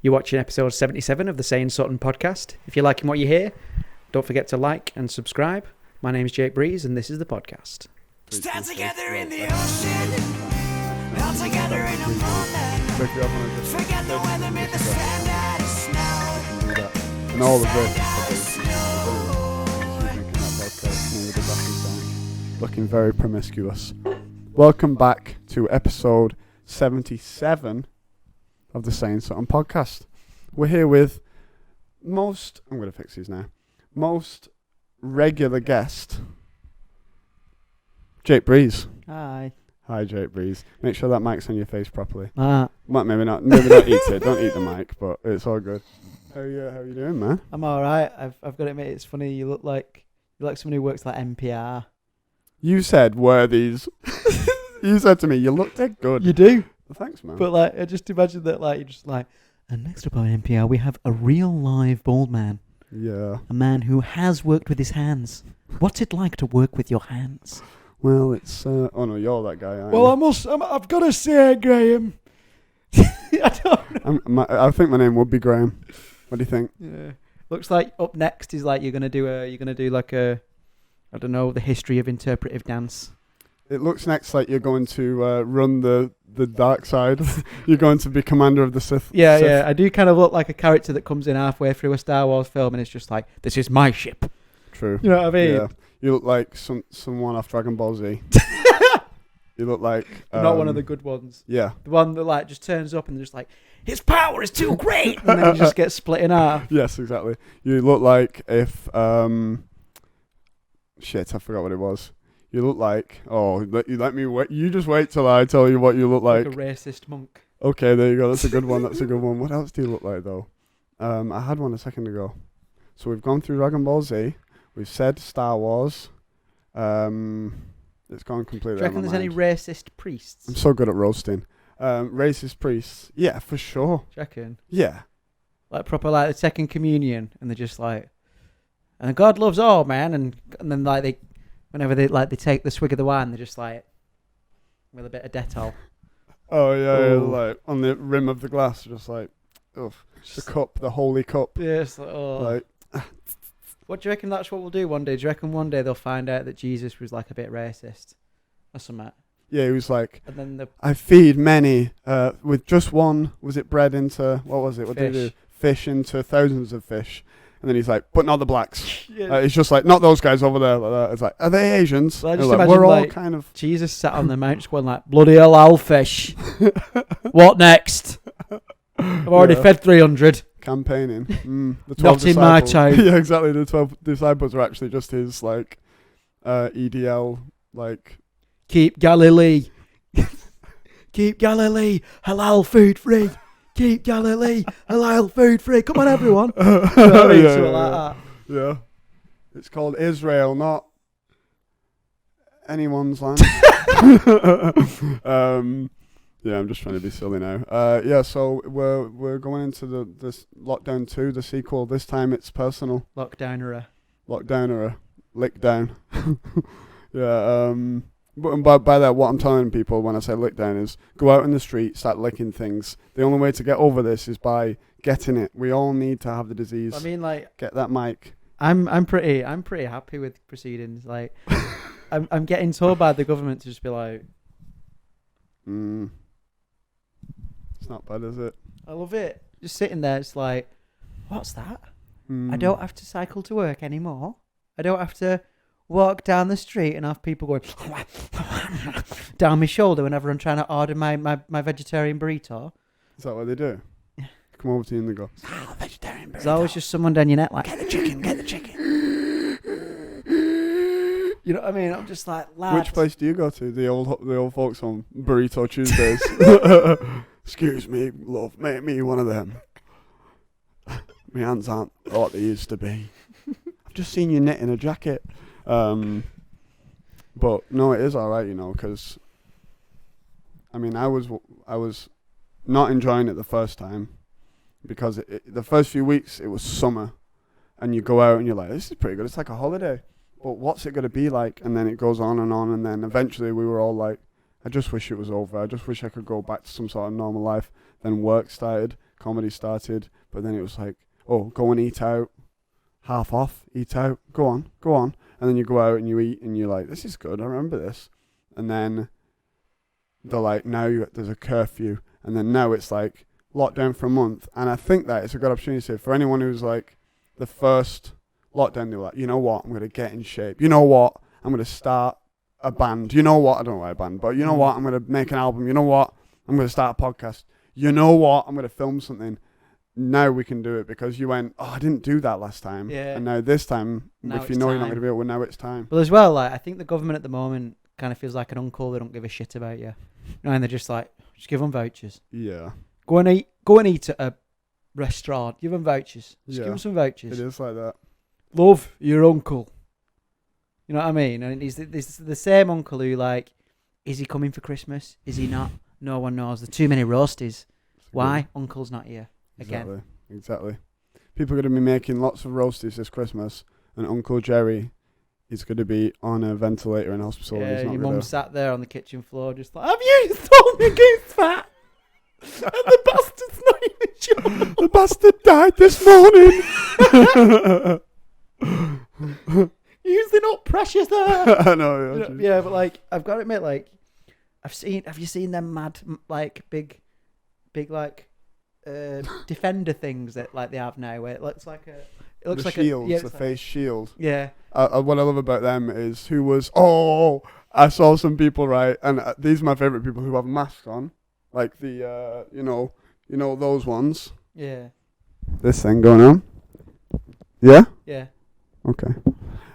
You're watching episode 77 of the Sayin Sutton podcast. If you're liking what you hear, don't forget to like and subscribe. My name's Jake Breezy, and this is the podcast. Stand together in the ocean, all together in the moment. Forget the weather, made the sand out of snow. And all of this, looking very promiscuous. Welcome back to episode 77 of the Sayin Sutton podcast. We're here with I'm going to fix these now, most regular guest, Jake Breezy. Hi. Hi, Jake Breezy. Make sure that mic's on your face properly. Well, Maybe not eat it. Don't eat the mic, but it's all good. How you doing, man? I'm alright. I've got to admit, it's funny. You look like someone who works like NPR. You said worthies. You said to me, you look dead good. You do. Well, thanks, man. But I just imagine that you're just like, and next up on NPR we have a real live bald man. Yeah. A man who has worked with his hands. What's it like to work with your hands? Well, it's oh no, you're that guy. Aren't Well, you? I've got to say, Graham. I don't know. I think my name would be Graham. What do you think? Yeah. Looks like up next is like you're gonna do like a, I don't know, the history of interpretive dance. It looks next like you're going to run the dark side. You're going to be commander of the Sith. Yeah, Sith. yeah. I do kind of look like a character that comes in halfway through a Star Wars film and it's just like, this is my ship. True. You know what I mean? Yeah. You look like someone off Dragon Ball Z. You look like Not one of the good ones. Yeah. The one that just turns up and just like, his power is too great, and then you just get split in half. Yes, exactly. You look like if shit, I forgot what it was. You look like let me wait. You just wait till I tell you what you look like. Like a racist monk. Okay, there you go. That's a good one. That's a good one. What else do you look like though? I had one a second ago. So we've gone through Dragon Ball Z. We've said Star Wars. It's gone completely. Do you reckon there's any racist priests? I'm so good at roasting. Racist priests. Yeah, for sure. Do you reckon? Yeah. Like proper like the second communion, and they're just like, and God loves all, man, and then like whenever they take the swig of the wine, they're just like with a bit of Dettol. Oh yeah, Ooh. like on the rim of the glass, just like, the cup, the holy cup. Yeah, it's like, oh. Like, What do you reckon that's what we'll do one day? Do you reckon one day they'll find out that Jesus was like a bit racist or something? yeah, he was like, And then I feed many with just one. Was it bread into what was it? What did he do? Fish into thousands of fish. And then he's like, but not the blacks. Yeah. It's just like, not those guys over there. Like that. It's like, are they Asians? Well, I just Like, imagine, we're all like, kind of. Jesus sat on the mount just going like, bloody halal fish. What next? I've already fed 300. Campaigning. The 12 Not in my disciples. time. Yeah, exactly. The 12 disciples are actually just his like EDL like. Keep Galilee. Keep Galilee. Halal food free. Keep Galilee. Halal food free. Come on, everyone. You know what I mean? Something like that. Yeah. It's called Israel, not anyone's land. Yeah, I'm just trying to be silly now. Yeah, so we're going into this Lockdown 2, the sequel. This time it's personal. Lockdowner. Lockdown or a lick down. Yeah, but by that, what I'm telling people when I say lick down is go out in the street, start licking things. The only way to get over this is by getting it. We all need to have the disease. I mean, like, Get that mic. I'm pretty happy with proceedings. Like, I'm getting told by the government to just be like, It's not bad, is it? I love it. Just sitting there, it's like, what's that? I don't have to cycle to work anymore. I don't have to walk down the street and have people going down my shoulder whenever I'm trying to order my vegetarian burrito. Is that what they do? Yeah. Come over to you and they go, Vegetarian burrito. There's always just someone down your neck like, Get the chicken, get the chicken. you know what I mean? I'm just like, lads. which place do you go to? The old folks home, Burrito Tuesdays. Excuse me, love, make me one of them. My hands aren't what they used to be. I've just seen you knitting a jacket. But no, it is alright, you know, because I mean, I was not enjoying it the first time because the first few weeks it was summer, and you go out and you're like, this is pretty good. It's like a holiday, but what's it going to be like? And then it goes on, and then eventually we were all like, I just wish it was over. I just wish I could go back to some sort of normal life. Then work started, comedy started. But then it was like, oh, go and eat out, half off, eat out, go on. And then you go out and you eat and you're like, this is good, I remember this. And then they're like, now there's a curfew. And then now it's like lockdown for a month. And I think that it's a good opportunity for anyone who's like the first lockdown, they were like, you know what, I'm going to get in shape. You know what, I'm going to start a band. You know what, I don't know why a band, but you know what, I'm going to make an album. You know what, I'm going to start a podcast. You know what, I'm going to film something. Now we can do it because you went, oh, I didn't do that last time. Yeah. And now this time, Now if you it's know you're not time. going to be able, now it's time. But as well, like I think the government at the moment kind of feels like an uncle. They don't give a shit about you. And they're just like, just give them vouchers. Yeah. Go and eat at a restaurant. Give them vouchers. Just give them some vouchers. It is like that. Love your uncle. You know what I mean? And he's the same uncle who, like, is he coming for Christmas? Is he not? No one knows. There's too many roasties. Why? Uncle's not here. Again. Exactly. People are going to be making lots of roasties this Christmas, and Uncle Jerry is going to be on a ventilator in hospital. Yeah, and he's not your gonna... mum sat there on the kitchen floor just like, have you told me goose fat? And the bastard's not even sure. The bastard died this morning. Using up precious there. I know. Yeah, but like, I've got to admit, like, have you seen them mad, like, big, like, defender things that like they have now, where it looks like the shields, the face shield. Yeah. What I love about them is I saw some people, right, and these are my favorite people who have masks on, like the you know those ones. Yeah. This thing going on. Yeah. Yeah. Okay.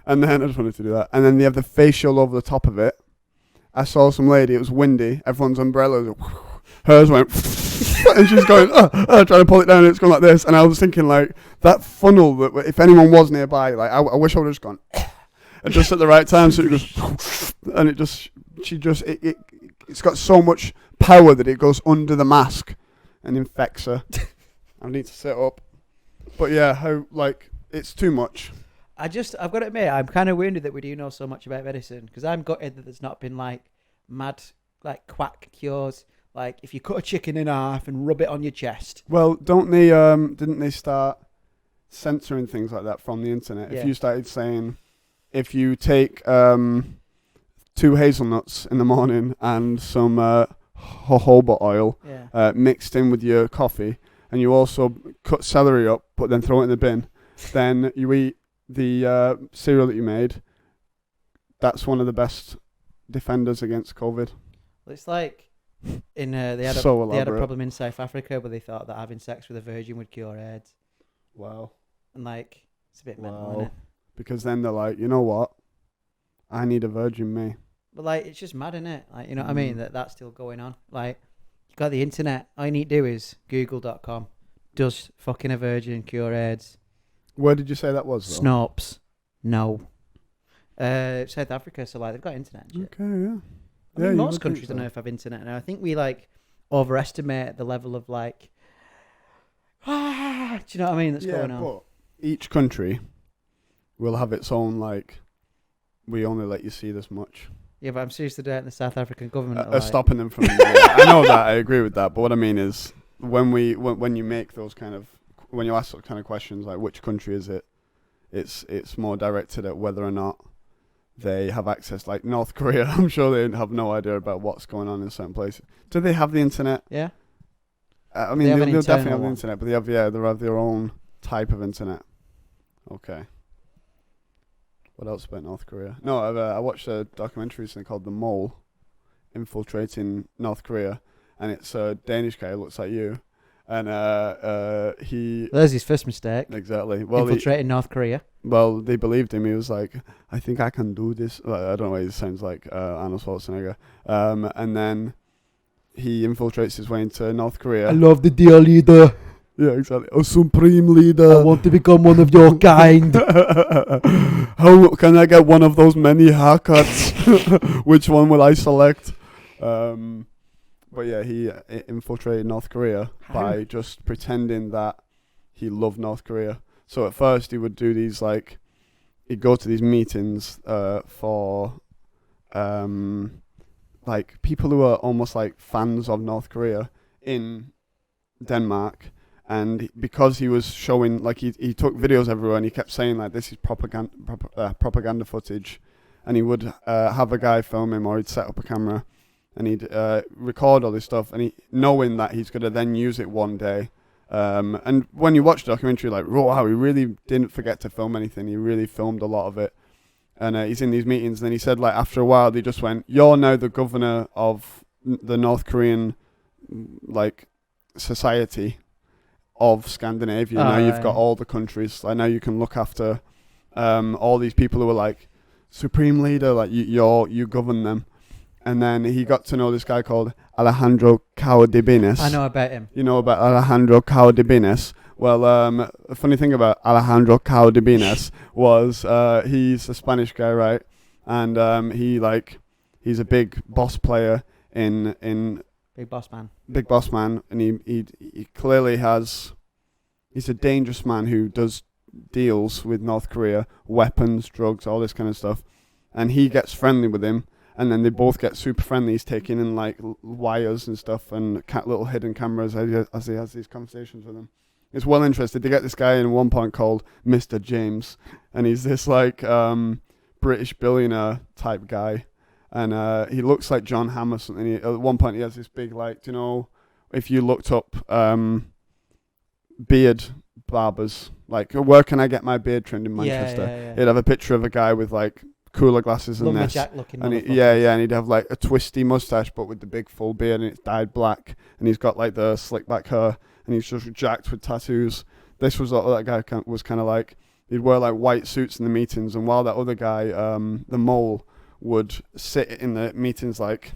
And then I just wanted to do that, and then they have the face shield over the top of it. I saw some lady. It was windy. Everyone's umbrellas. Hers went. And she's going, trying to pull it down, and it's going like this. And I was thinking, like, that funnel, that if anyone was nearby, like, I wish I would have just gone, and just at the right time, so it goes, and it's got so much power that it goes under the mask and infects her. I need to sit up. But yeah, it's too much. I've got to admit, I'm kind of wounded that we do know so much about medicine, because I'm gutted that there's not been, like, mad, like, quack cures. Like, if you cut a chicken in half and rub it on your chest. Well, didn't they start censoring things like that from the internet? Yeah. If you started saying, if you take 2 hazelnuts in the morning and some jojoba oil mixed in with your coffee, and you also cut celery up, but then throw it in the bin, then you eat the cereal that you made. That's one of the best defenders against COVID. Well, it's like... they had a problem in South Africa where they thought that having sex with a virgin would cure AIDS. Wow. And like, it's a bit mental, isn't it? Because then they're like, you know what? I need a virgin me. But like, it's just mad, isn't it? Like, you know what I mean? That's still going on. Like, you got the internet. All you need to do is google.com. Does fucking a virgin cure AIDS? Where did you say that was, though? Snopes. No. South Africa, so like, they've got internet and shit. Okay, yeah. I mean, most countries on Earth have internet now. I think we like overestimate the level of like, do you know what I mean? That's going on. But each country will have its own like. We only let you see this much. Yeah, but I'm seriously doubting the South African government are stopping them from. I know that. I agree with that. But what I mean is, when you make those kind of when you ask those kind of questions, like which country is it? It's more directed at whether or not they have access. Like North Korea, I'm sure they have no idea about what's going on in certain places. Do they have the internet? Yeah. I mean, they'll definitely have the internet, but they have their own type of internet. Okay. What else about North Korea? No, I watched a documentary recently called The Mole, infiltrating North Korea, and it's a Danish guy who looks like you, and he. There's his first mistake. Exactly. Well, infiltrating North Korea. Well, they believed him. He was like, I think I can do this. Well, I don't know why he sounds like Arnold Schwarzenegger. And then he infiltrates his way into North Korea. I love the dear leader. Yeah, exactly. A supreme leader. I want to become one of your kind. How can I get one of those many haircuts? Which one will I select? But yeah, he infiltrated North Korea by just pretending that he loved North Korea. So at first he would do these like, he'd go to these meetings for like people who are almost like fans of North Korea in Denmark, And because he was showing, like, he took videos everywhere, and he kept saying, like, this is propaganda footage. And he would have a guy film him, or he'd set up a camera, and he'd record all this stuff, and knowing that he's going to then use it one day. And when you watch the documentary, like, wow, he really didn't forget to film anything. He really filmed a lot of it. And he's in these meetings, and then he said, like, after a while, they just went, you're now the governor of the North Korean, like, society of Scandinavia. Now you've got all the countries. Like, now you can look after all these people who are, like, supreme leader, like, you govern them. And then he got to know this guy called Alejandro Caudibines. I know about him. You know about Alejandro Caudibines? Well, the funny thing about Alejandro Caudibines was he's a Spanish guy, right? And he's a big boss player in Big boss man. Big boss man, and he clearly he's a dangerous man who does deals with North Korea, weapons, drugs, all this kind of stuff. And he gets friendly with him, and then they both get super friendly. He's taking in, like, wires and stuff and little hidden cameras as he has these conversations with them. It's well interesting. They get this guy in one point called Mr. James, and he's this, like, British billionaire type guy. And he looks like John Hamm or something. At one point, he has this big, like, do you know, if you looked up beard barbers, like, where can I get my beard trimmed in Manchester? Yeah. He'd have a picture of a guy with, like, cooler glasses and this. Lumberjack-looking And motherfucker. and he'd have, like, a twisty mustache, but with the big full beard, and it's dyed black. And he's got, like, the slick back hair, and he's just jacked with tattoos. This was what that guy was kind of like. He'd wear, like, white suits in the meetings, and while that other guy, the mole, would sit in the meetings, like,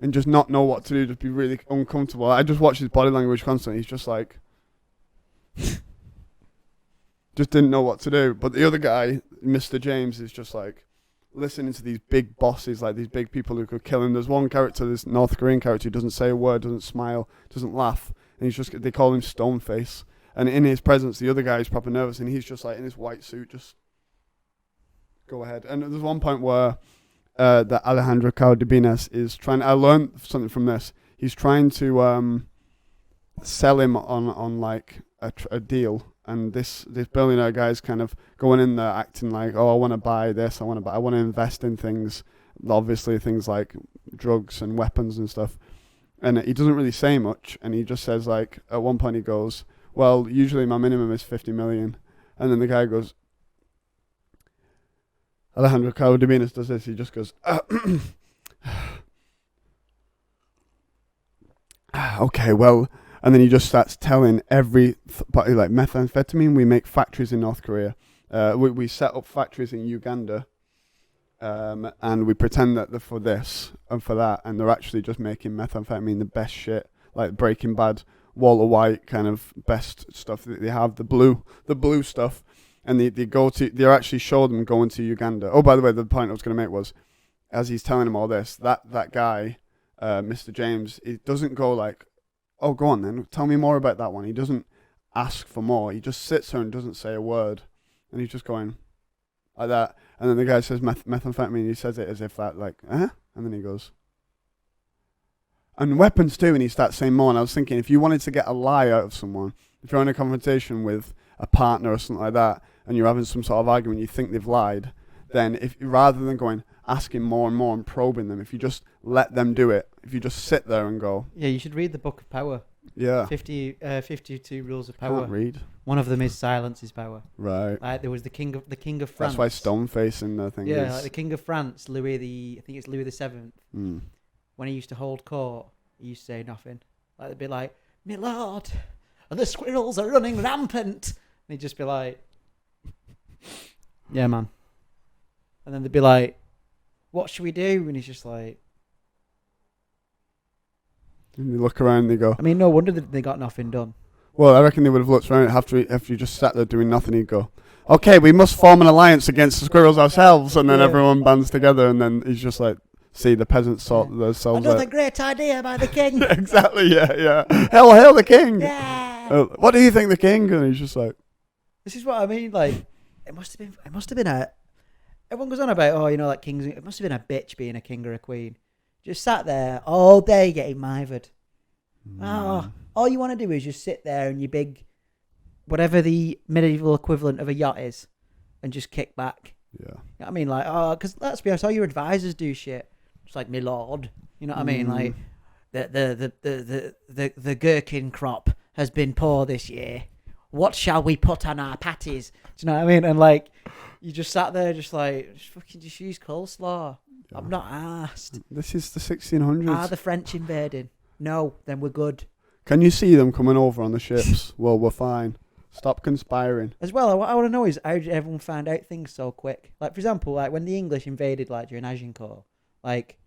and just not know what to do, just be really uncomfortable. I just watch his body language constantly. He's just like, just didn't know what to do. But the other guy, Mr. James, is just like listening to these big bosses, like these big people who could kill him. There's one character, this North Korean character, who doesn't say a word, doesn't smile, doesn't laugh, and they call him Stoneface. And in his presence, the other guy is proper nervous, and he's just like in his white suit, just go ahead. And there's one point where that Alejandro Caudibines is trying. I learned something from this. He's trying to sell him on like a deal, and this billionaire guy's kind of going in there acting like, oh, I want to buy this, I want to invest in things, obviously things like drugs and weapons and stuff. And he doesn't really say much, and he just says, like, at one point he goes, well, usually my minimum is 50 million. And then the guy goes, Alejandro Caudibines does this, he just goes, okay, well, and then he just starts telling like methamphetamine, we make factories in North Korea. We set up factories in Uganda, and we pretend that they're for this and for that, and they're actually just making methamphetamine, the best shit, like Breaking Bad, Walter White kind of best stuff that they have, the blue stuff. And they actually show them going to Uganda. Oh, by the way, the point I was going to make was, as he's telling him all this, that guy, Mr. James, he doesn't go like, oh, go on then, tell me more about that one. He doesn't ask for more. He just sits there and doesn't say a word. And he's just going like that. And then the guy says methamphetamine. He says it as if that, like, And then he goes, and weapons too. And he starts saying more. And I was thinking, if you wanted to get a lie out of someone, if you're in a confrontation with a partner or something like that, and you're having some sort of argument, you think they've lied, then if rather than asking more and more and probing them, if you just let them do it, if you just sit there and go, yeah, you should read the Book of Power. Yeah. 52 rules of power. Can't read. One of them is silence is power. Right. Like there was the king of France. That's why Stoneface in the thing is. Yeah, like the king of France, I think it's Louis VII. Mm. When he used to hold court, he used to say nothing. Like they'd be like, "My lord, and the squirrels are running rampant," and he'd just be like, "Yeah, man." And then they'd be like, "What should we do?" And he's just like, and they look around and they go, I mean, no wonder that they got nothing done. well, I reckon they would have looked around after you just sat there doing nothing. He'd go, okay, we must form an alliance against the squirrels ourselves. And then everyone bands together, and then he's just like, see, the peasants sort themselves Another out. great idea by the king. Exactly, yeah. Hail the king. Yeah. What do you think, the king? And he's just like, This is what I mean. Like, it must have been a. Everyone goes on about, like kings. It must have been a bitch being a king or a queen. Just sat there all day getting mithered. Oh, all you want to do is just sit there in your big, whatever the medieval equivalent of a yacht is, and just kick back. Yeah. You know what I mean? Like, because let's be honest, all your advisors do shit. It's like, my lord. You know what I mean? Like, the gherkin crop has been poor this year. What shall we put on our patties? Do you know what I mean? And like, you just sat there, just fucking just use coleslaw. Yeah. I'm not asked. This is the 1600s. Are the French invading? No, then we're good. Can you see them coming over on the ships? Well, we're fine. Stop conspiring. As well, what I want to know is how did everyone find out things so quick? Like, for example, like when the English invaded, like during Agincourt, like,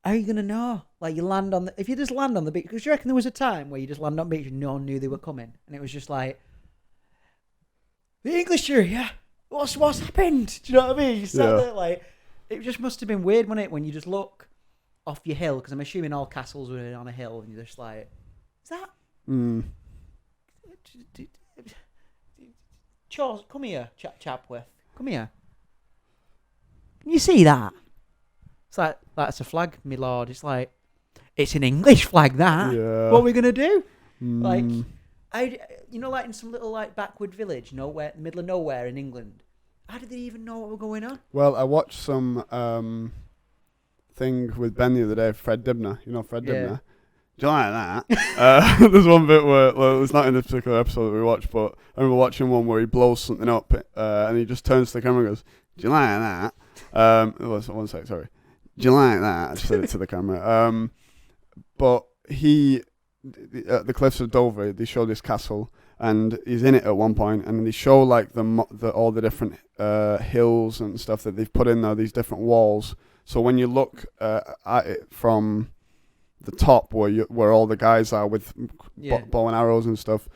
how are you gonna know? Like, you land on if you just land on the beach, because you reckon there was a time where you just land on the beach and no one knew they were coming, and it was just like, the English are here. What's happened? Do you know what I mean? You sat there like, it just must have been weird, wasn't it, when you just look off your hill? Because I'm assuming all castles were on a hill, and you're just like, is that? Charles, come here, Chapworth. Come here. Can you see that? It's like, that's a flag, my lord. It's like, it's an English flag, that. Yeah. What are we going to do? Like, like in some little like backward village, nowhere, middle of nowhere in England. How did they even know what was going on? Well, I watched some thing with Ben the other day, Fred Dibner. You know Fred Dibner? Do you like that? There's one bit where, well, it's not in this particular episode that we watched, but I remember watching one where he blows something up and he just turns to the camera and goes, do you like that? One sec, sorry. Do you like that? I just said it to the camera. But the cliffs of Dover, they show this castle, and he's in it at one point, and they show like all the different hills and stuff that they've put in there, these different walls. So when you look at it from the top, where all the guys are with bow and arrows and stuff,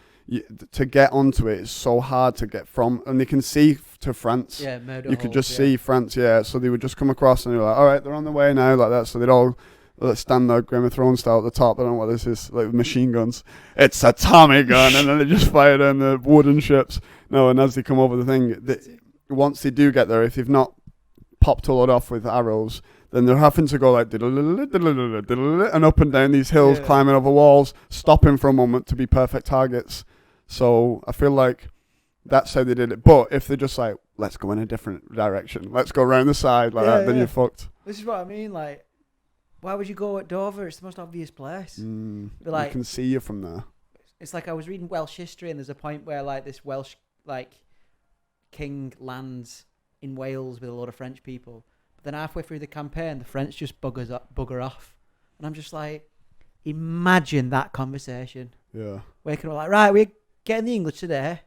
to get onto it is so hard to get from, and they can see to France. Yeah, murder you could just see France. Yeah, so they would just come across, and they were like, all right, they're on the way now, like that. So they'd all stand there, Game of Thrones style at the top. I don't know what this is, like machine guns. It's a Tommy gun, and then they just fire down the wooden ships. No, and as they come over the thing, once they do get there, if they've not popped a lot off with arrows, then they're having to go like and up and down these hills, climbing over walls, stopping for a moment to be perfect targets. So I feel like that's how they did it. But if they're just like, let's go in a different direction, let's go around the side like that, then you're fucked. This is what I mean. Like, why would you go at Dover? It's the most obvious place. Like, you can see you from there. It's like I was reading Welsh history, and there's a point where like this Welsh like king lands in Wales with a lot of French people. But then halfway through the campaign, the French just bugger off, and I'm just like, imagine that conversation. Yeah. Waking up like, right, we're getting the English today.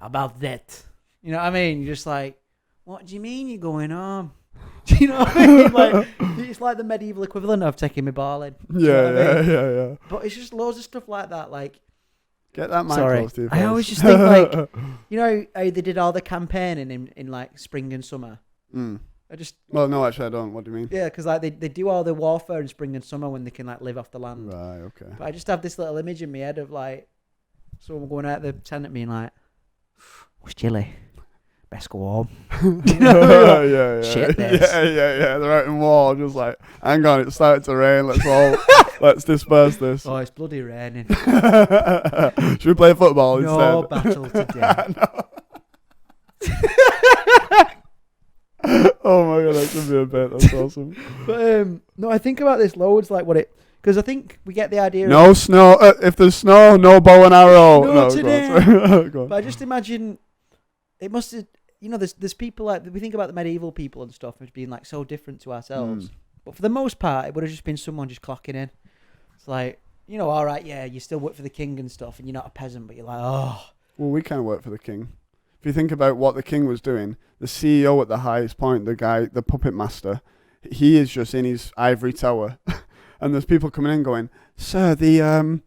How about that? You know what I mean? You're just like, what do you mean you're going home? Do you know what I mean? Like, it's like the medieval equivalent of taking me Bali. Yeah. But it's just loads of stuff like that. Like, get that mic close to your face. I always just think like, you know how they did all the campaigning in like spring and summer. Well, no, actually, I don't. What do you mean? Yeah, because like they do all the warfare in spring and summer when they can like live off the land. Right. Okay. But I just have this little image in my head of like someone going out the tent at me and like, it's chilly. Best go home. Yeah. Shit this. Yeah. They're out in war, just like, hang on, it's starting to rain. Let's disperse this. Oh, it's bloody raining. Should we play football instead? No battle today. Oh my god, that should be a bit. That's awesome. But no, I think about this loads, like because I think we get the idea. No snow. If there's snow, no bow and arrow. No today. Go on. But I just imagine it must have. You know, there's people like we think about the medieval people and stuff as being like so different to ourselves. But for the most part, it would have just been someone just clocking in. It's like, you know, all right, yeah, you still work for the king and stuff, and you're not a peasant, but you're like, oh. Well, we kind of work for the king. If you think about what the king was doing, the CEO at the highest point, the guy, the puppet master, he is just in his ivory tower, and there's people coming in going, sir, they've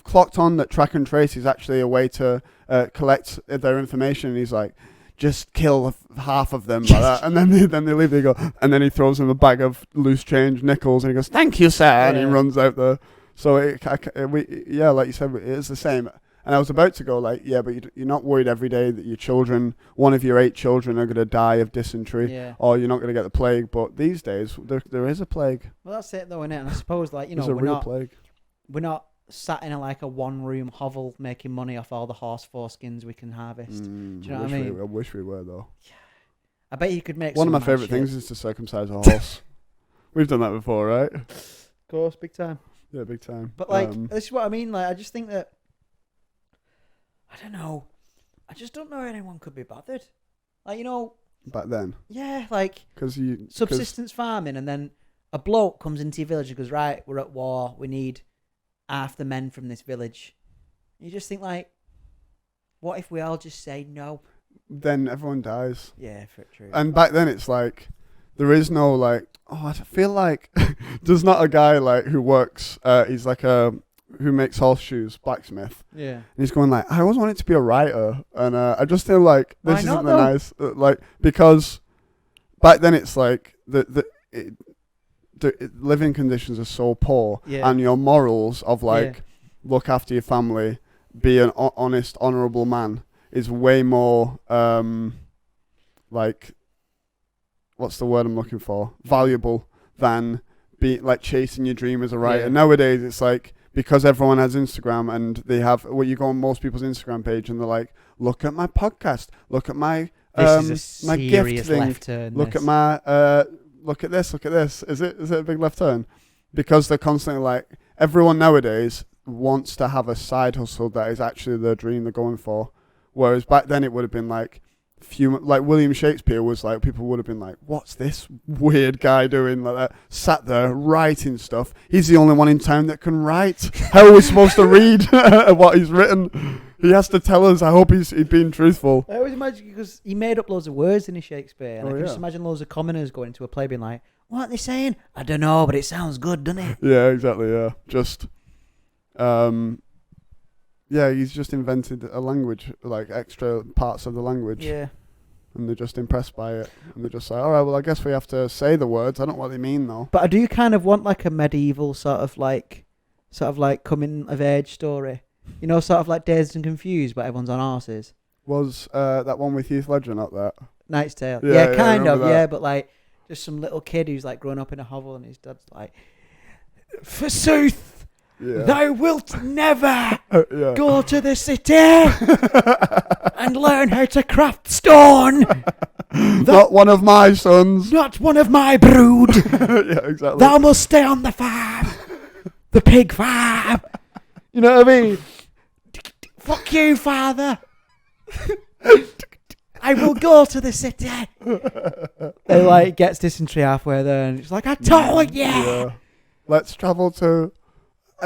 clocked on that track and trace is actually a way to collect their information, and he's like, just kill half of them like that, and then they leave. They go, and then he throws him a bag of loose change, nickels, and he goes, "Thank you, sir," and he runs out there. So like you said, it is the same. And I was about to go like, yeah, but you're not worried every day that your children, one of your 8 children, are going to die of dysentery, Yeah. or you're not going to get the plague. But these days, there is a plague. Well, that's it though, innit? And I suppose like There's a real plague. we're not sat in like a one-room hovel making money off all the horse foreskins we can harvest. Do you know what I mean? I wish we were though. I bet you could make One of my favourite things is to circumcise a horse. We've done that before, right? Of course, big time. Yeah, big time. But like, this is what I mean. Like, I just think that I don't know. I just don't know anyone could be bothered. Like, back then, yeah, like because subsistence farming, and then a bloke comes into your village and goes, right, we're at war. We need half the men from this village. You just think like, what if we all just say no? Then everyone dies. Yeah, for true. And back then, it's like there is no like. Oh, I feel like there's not a guy like who works. He's like who makes horseshoes, blacksmith. Yeah. And he's going like, I always wanted to be a writer, and I just feel like this isn't nice. Like because back then it's like the living conditions are so poor, and your morals of like look after your family, be an honest, honourable man is way more like what's the word I'm looking for? Valuable than be like chasing your dream as a writer. Yeah. Nowadays it's like because everyone has Instagram and they have you go on most people's Instagram page and they're like, look at my podcast, look at my this is a my gift thing, left turn, look at my look at this. Is it a big left turn? Because they're constantly like everyone nowadays wants to have a side hustle that is actually their dream they're going for. Whereas back then it would have been like like William Shakespeare was like, people would have been like, what's this weird guy doing like that? Sat there writing stuff. He's the only one in town that can write. How are we supposed to read what he's written? He has to tell us. I hope he's being truthful. I always imagine because he made up loads of words in his Shakespeare, and I can just yeah. imagine loads of commoners going to a play being like, what are they saying? I don't know, but it sounds good, doesn't it? Yeah, exactly. Yeah, just yeah, he's just invented a language, like extra parts of the language. Yeah. And they're just impressed by it. And they're just like, all right, well, I guess we have to say the words. I don't know what they mean, though. But I do kind of want like a medieval sort of like coming of age story. You know, sort of like Dazed and Confused, but everyone's on horses. Was that one with Heath Ledger not that? Knight's Tale. Yeah, Yeah, yeah, kind I of, remember that. yeah, but like just some little kid who's like growing up in a hovel and his dad's like, forsooth, Yeah. thou wilt never Yeah. go to the city and learn how to craft stone. Not one of my sons. Not one of my brood. Yeah, exactly. Thou must stay on the farm. The pig farm. You know what I mean? Fuck you, father. I will go to the city. And like gets dysentery halfway there and it's like, I told you. Yeah. Let's travel to...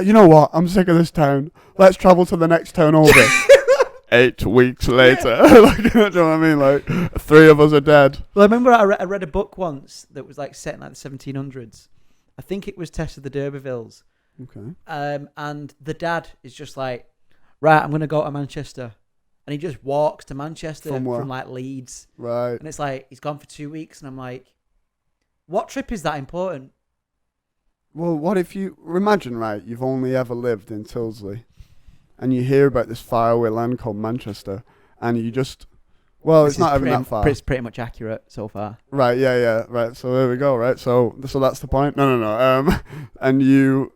you know what? I'm sick of this town. Let's travel to the next town over. 8 weeks later. Like, you know what I mean? Like, 3 of us are dead. Well, I remember I read a book once that was like set in like the 1700s. I think it was Tess of the D'Urbervilles. Okay. And the dad is just like, right, I'm going to go to Manchester. And he just walks to Manchester From where? from like Leeds. Right. And it's like, he's gone for 2 weeks. And I'm like, what trip is that important? Well, what if you... Imagine, right, you've only ever lived in Tyldesley. And you hear about this faraway land called Manchester. And you just... Well, it's not even that far. It's pretty much accurate so far. Right, yeah, right. So there we go, right? So that's the point? No. And you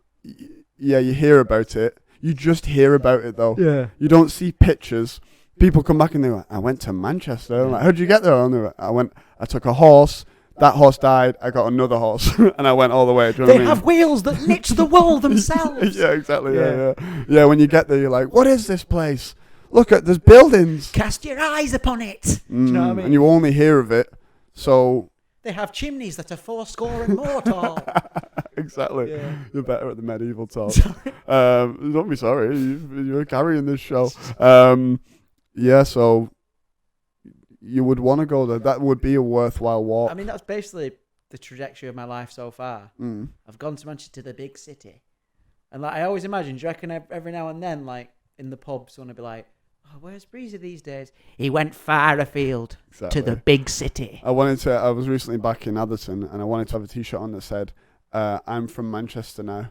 hear about it. You just hear about it, though. Yeah. You don't see pictures. People come back and they're like, I went to Manchester. I'm like, how'd you get there? And they're like, I took a horse. That horse died. I got another horse. And I went all the way. Do you know what I mean? have wheels that knit the wool themselves. Yeah, exactly. Yeah, when you get there, you're like, what is this place? Look at, there's buildings. Cast your eyes upon it. Do you know what I mean? And you only hear of it. So... They have chimneys that are 80 and more tall. Exactly. Yeah. You're better at the medieval talk. Don't be sorry. You're carrying this show. Yeah, so you would want to go there. That would be a worthwhile walk. I mean, that's basically the trajectory of my life so far. Mm. I've gone to Manchester, the big city. And like I always imagine, do you reckon every now and then, like in the pub, someone would be like, oh, where's Breezy these days? He went far afield to the big city. I was recently back in Atherton and I wanted to have a t-shirt on that said, I'm from Manchester now.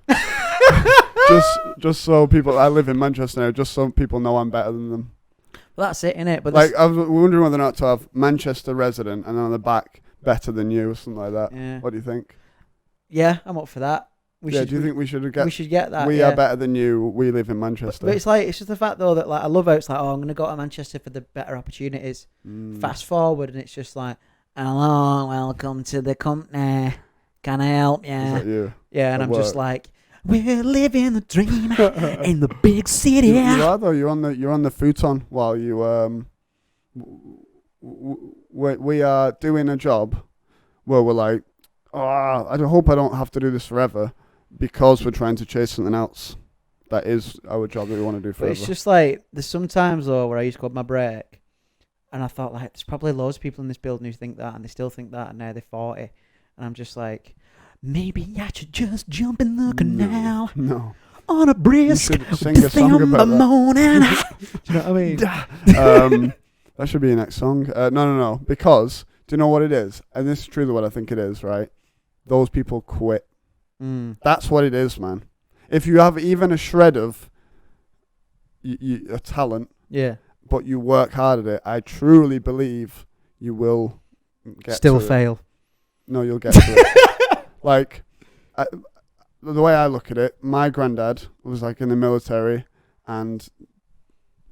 just so people, I live in Manchester now. Just so people know I'm better than them. Well, that's it, innit? But Like I was wondering whether or not to have Manchester resident and then on the back better than you or something like that. yeah, What do you think? yeah, I'm up for that. Do you think we should get? We should get that. We yeah. are better than you. We live in Manchester. But it's just the fact though that like I love how it's like, oh, I'm gonna go to Manchester for the better opportunities. Fast forward and it's just like, hello, welcome to the company. Can I help you? Is that you? Yeah, and At I'm just work? like, we're living the dream in the big city. You are though. You're on the futon while you we are doing a job where we're like, oh, I hope I don't have to do this forever, because we're trying to chase something else. That is our job that we want to do But forever. it's just like there's sometimes though where I used to go on my break, and I thought like there's probably loads of people in this building who think that, and they still think that, and now they're 40, and I'm just like, maybe I should just jump in the canal No. on a brisk You should sing a song about that. morning. Do you know what I mean? That should be your next song. No. Because, do you know what it is? And this is truly what I think it is, right? Those people quit. That's what it is, man. If you have even a shred of a talent, Yeah. but you work hard at it, I truly believe you will get Still to it. fail. No, you'll get to it. Like, the way I look at it, my granddad was like in the military and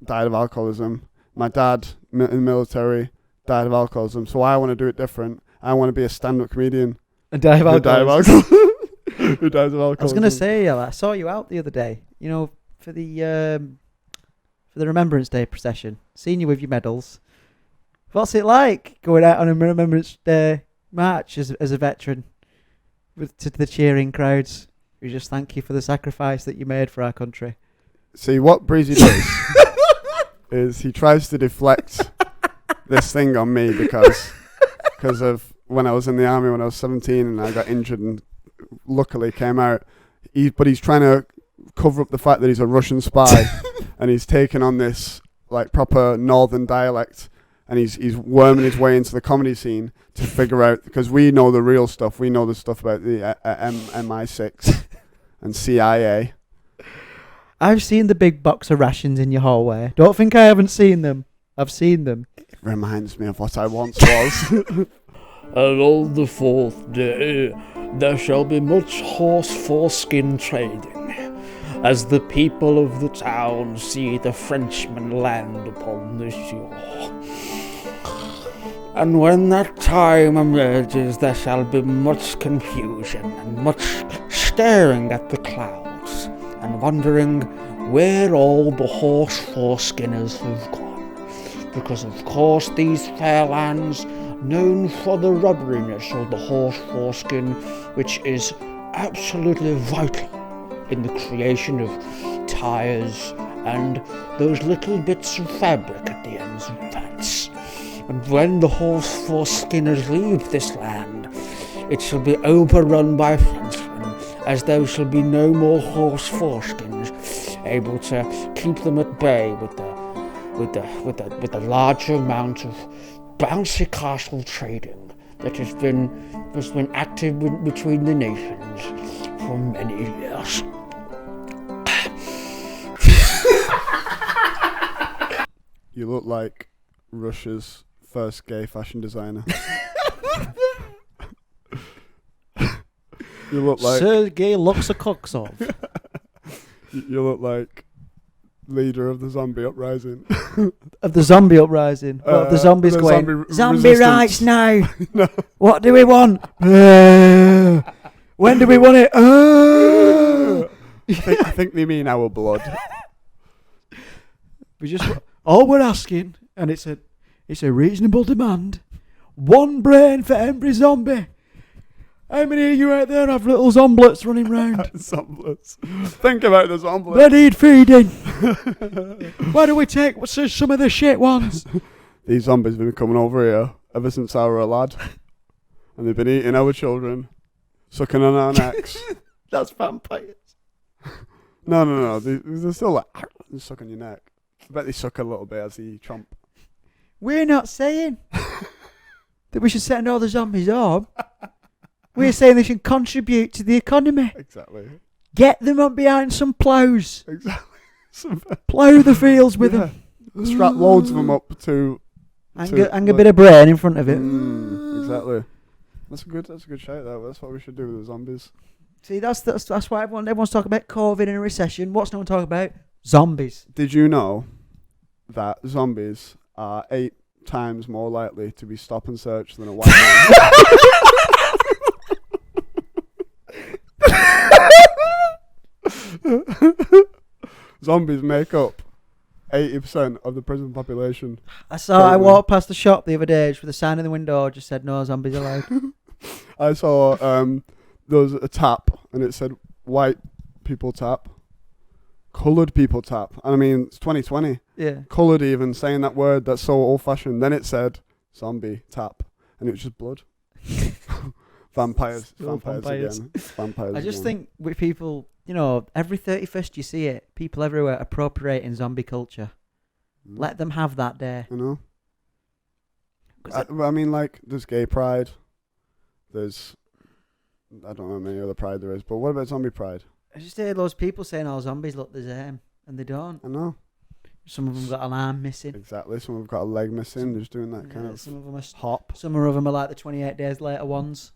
died of alcoholism. My dad in the military died of alcoholism. So I want to do it different. I want to be a stand-up comedian. And die of Who died of alcoholism. Who dies of alcoholism. I was gonna say, I saw you out the other day. You know, for the Remembrance Day procession. Seen you with your medals. What's it like going out on a Remembrance Day march as a veteran, to the cheering crowds? We just thank you for the sacrifice that you made for our country. See, what Breezy does is he tries to deflect this thing on me because of when I was in the army when I was 17 and I got injured and luckily came out. But he's trying to cover up the fact that he's a Russian spy and he's taken on this like proper northern dialect and he's worming his way into the comedy scene to figure out, because we know the real stuff. We know the stuff about the MI6 and CIA. I've seen the big box of rations in your hallway. Don't think I haven't seen them. I've seen them. It reminds me of what I once was. And on the fourth day there shall be much horse foreskin trading, as the people of the town see the Frenchmen land upon the shore. And when that time emerges, there shall be much confusion and much staring at the clouds and wondering where all the horse foreskinners have gone. Because of course these fair lands, known for the rubberiness of the horse foreskin, which is absolutely vital in the creation of tyres and those little bits of fabric at the ends of pants. And when the horse foreskinners leave this land, it shall be overrun by Frenchmen, as there shall be no more horse foreskins able to keep them at bay with the large amount of bouncy castle trading that has been active between the nations for many years. You look like Russia's first gay fashion designer. You look like Sergei Loxakoksov. you look like leader of the zombie uprising. Of the zombie uprising. What have the zombies the going? zombie Zombie rights now. No. What do we want? When do we want it? I think they mean our blood. We just all we're asking, and it's a reasonable demand. One brain for every zombie. How many of you out there have little zomblets running round? Zomblets. Think about the zomblets. They need feeding. Why do we take some of the shit ones? These zombies have been coming over here ever since I were a lad. And they've been eating our children, sucking on our necks. That's vampires. No. They're still like, they suck on your neck. I bet they suck a little bit as they chomp. We're not saying that we should send all the zombies home. We're saying they should contribute to the economy. Exactly. Get them up behind some ploughs. Exactly. Plough the fields with them. Strap loads of them up to. Hang a bit of brain in front of it. Exactly. That's a good shout. That's what we should do with the zombies. See, that's why everyone's talking about COVID and a recession. What's no one talking about? Zombies. Did you know that zombies are 8 times more likely to be stop and search than a white man? Zombies make up 80% of the prison population. I walked past the shop the other day with a sign in the window just said no zombies allowed. I saw there was a tap and it said white people tap, coloured people tap. And I mean, it's 2020. Yeah. Coloured even, saying that word, that's so old fashioned. Then it said zombie tap and it was just blood. Vampires again. Vampires I just again. think with people, every 31st you see it, people everywhere appropriating zombie culture. Let them have that day. I know. I mean, like, there's gay pride. There's, I don't know how many other pride there is, but what about zombie pride? I just hear those people saying all zombies look the same, and they don't. I know. Some of them got an arm missing. Exactly. Some have got a leg missing. They're just doing that kind of some of them are hop. Some of them are like the 28 days later ones.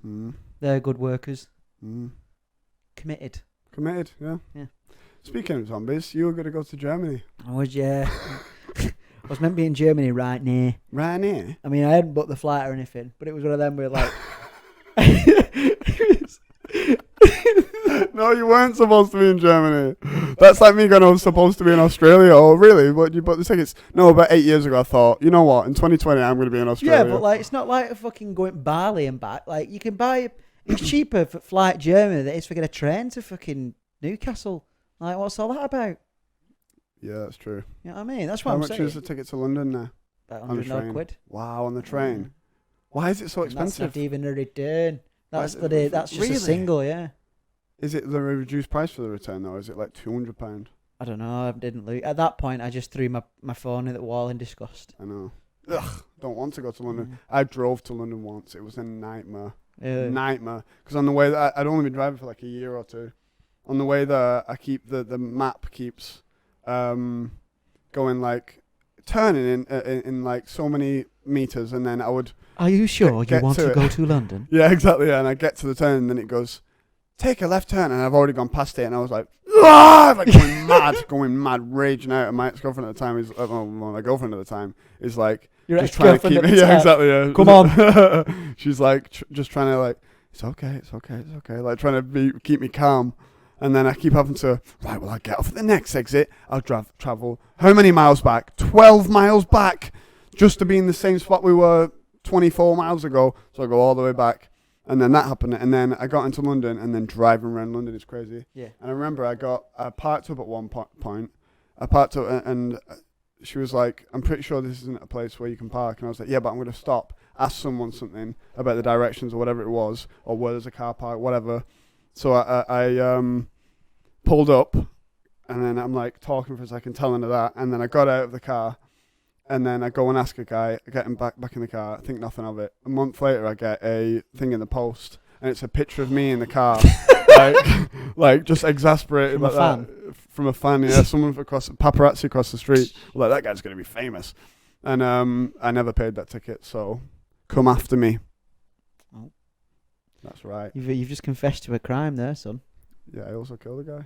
They're good workers. Committed. Committed, yeah. Speaking of zombies, you were going to go to Germany. I was, yeah. I was meant to be in Germany right near. Right near? I mean, I hadn't booked the flight or anything, but it was one of them where like... No, you weren't supposed to be in Germany. That's like me going, I was supposed to be in Australia. Oh, really? What, you bought the tickets? No, about 8 years ago I thought, you know what, in 2020 I'm going to be in Australia. Yeah, but like, it's not like a fucking going Bali and back. Like, you can buy... It's cheaper for flight Germany than it is for getting a train to fucking Newcastle. Like, what's all that about? Yeah, that's true. You know what I mean? That's what How I'm much saying. is the ticket to London now? About on the 100 train? quid. Wow, on the train. Why is it so And expensive? that's not even a return. That's just Really? a single, yeah. Is it the reduced price for the return though? Is it like £200? I don't know. I didn't look. At that point, I just threw my phone in the wall in disgust. I know. Ugh, don't want to go to London. I drove to London once. It was a nightmare. Nightmare. Because on the way there, I'd only been driving for like a year or two. On the way there, I keep the map keeps going like turning in like so many meters, and then I would. Are you sure get you want to it. go to London? Yeah, exactly. Yeah, and I get to the turn, and then it goes, take a left turn, and I've already gone past it, and I was like, ah! Like going mad, raging out. And my ex-girlfriend at the time is, my girlfriend at the time is like, Your just trying to keep me. Yeah, exactly. Yeah. Come on. She's like, just trying to like, it's okay, like trying to keep me calm. And then I keep having to, right, well, I'll get off at the next exit. I'll travel how many miles back? 12 miles back, just to be in the same spot we were 24 miles ago. So I go all the way back. And then that happened. And then I got into London, and then driving around London is crazy. Yeah. And I remember I parked up at one point. I parked up and she was like, I'm pretty sure this isn't a place where you can park. And I was like, yeah, but I'm going to stop, ask someone something about the directions or whatever it was, or where there's a car park, whatever. So I pulled up, and then I'm like talking for a second, telling her that. And then I got out of the car, and then I go and ask a guy, I get him back in the car, I think nothing of it. A month later, I get a thing in the post, and it's a picture of me in the car, like just exasperated from like a fan. that. From a fan, yeah, someone paparazzi across the street. Like, that guy's going to be famous. And I never paid that ticket, so come after me. Oh. That's right. You've just confessed to a crime there, son. Yeah, I also killed a guy.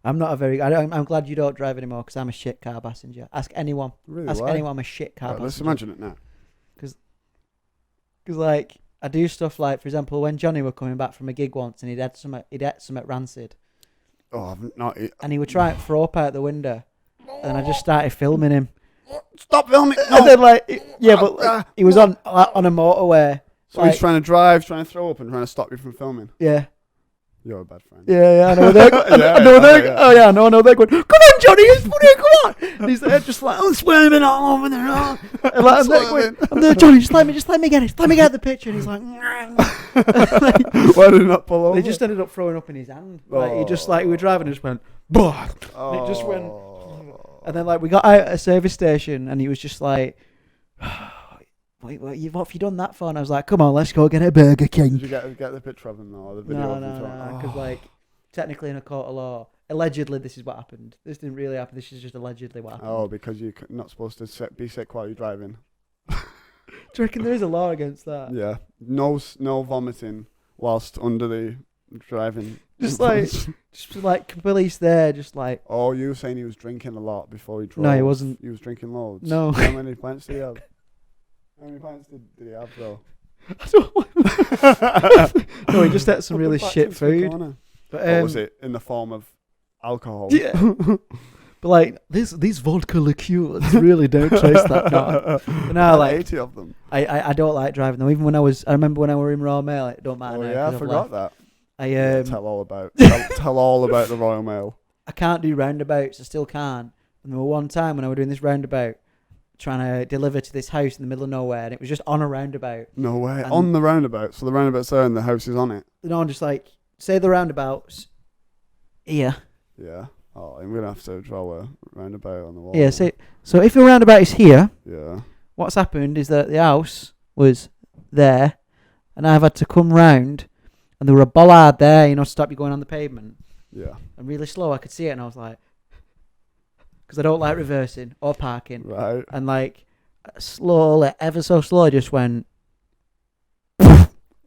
I'm glad you don't drive anymore, because I'm a shit car passenger. Ask anyone. Really? Ask why? anyone. I'm a shit car passenger. Let's imagine it now. Because like, I do stuff like, for example, when Johnny were coming back from a gig once, and he'd had some rancid. Oh, I've not. And he would try and throw up out the window, and I just started filming him. Stop filming! No. And then but he was on a motorway. So he's trying to drive, trying to throw up, and trying to stop you from filming. Yeah. You're a bad friend. Yeah, I know. I know. They're going, come on, Johnny, it's funny, come on. And he's there just like, I'm swimming all over there. I'm there, Johnny, just let me get it. Let me get the picture. And he's like, why did he not pull over? They just ended up throwing up in his hand. Like, we were driving and just went, bah. And it just went. And then like we got out at a service station, and he was just like, what have you done that for? And I was like, come on, let's go get a Burger King. Did you get the picture of him or the video? No, because like technically in a court of law. Allegedly, this is what happened. This didn't really happen. This is just allegedly what happened. Oh, because you're not supposed to be sick while you're driving. Do you reckon there is a law against that? Yeah. No vomiting whilst under the driving. Just like police there, just like. Oh, you were saying he was drinking a lot before he drove. No, he wasn't. He was drinking loads. No. How many pints did he have? How many pints did he have, though? No, he just had some really shit food. But, or was it in the form of alcohol? Yeah. But like these vodka liqueurs really don't taste that bad. But now, like 80 of them. I don't like driving though. Even I remember when I were in Royal Mail, it don't matter. Oh now, yeah, I forgot that. Tell all about the Royal Mail. I can't do roundabouts. I still can't. And there was one time when I was doing this roundabout, trying to deliver to this house in the middle of nowhere, and it was just on a roundabout. No way. And on the roundabout. So the roundabout's there and the house is on it. No, I'm just like, say the roundabout's here. Yeah. Oh, I'm gonna have to draw a roundabout on the wall. Yeah. So if the roundabout is here, yeah. What's happened is that the house was there, and I've had to come round, and there were a bollard there, to stop you going on the pavement. Yeah. And really slow, I could see it, and I was like, because I don't like reversing or parking. Right. And like, slowly, ever so slowly, just went.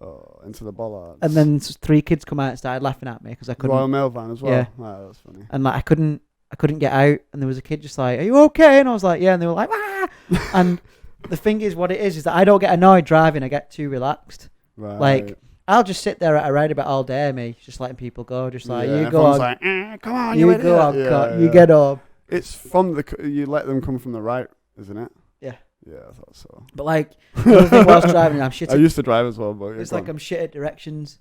Oh, into the bollards. And then 3 kids come out and started laughing at me because I couldn't. Royal Mail van as well. Yeah. Wow, that's funny. And like, I couldn't get out, and there was a kid just like, "Are you okay?" And I was like, "Yeah." And they were like, "Ah!" And the thing is, what it is that I don't get annoyed driving. I get too relaxed. Right. Like, I'll just sit there at a roundabout all day, me, just letting people go, just like, yeah, you go on, like, come on, you idiot. go on, Yeah, you get up. It's from you let them come from the right, isn't it? Yeah. Yeah, I thought so. But like, the other thing whilst driving, I'm shit. I used to drive as well, but it's like I'm shit at directions.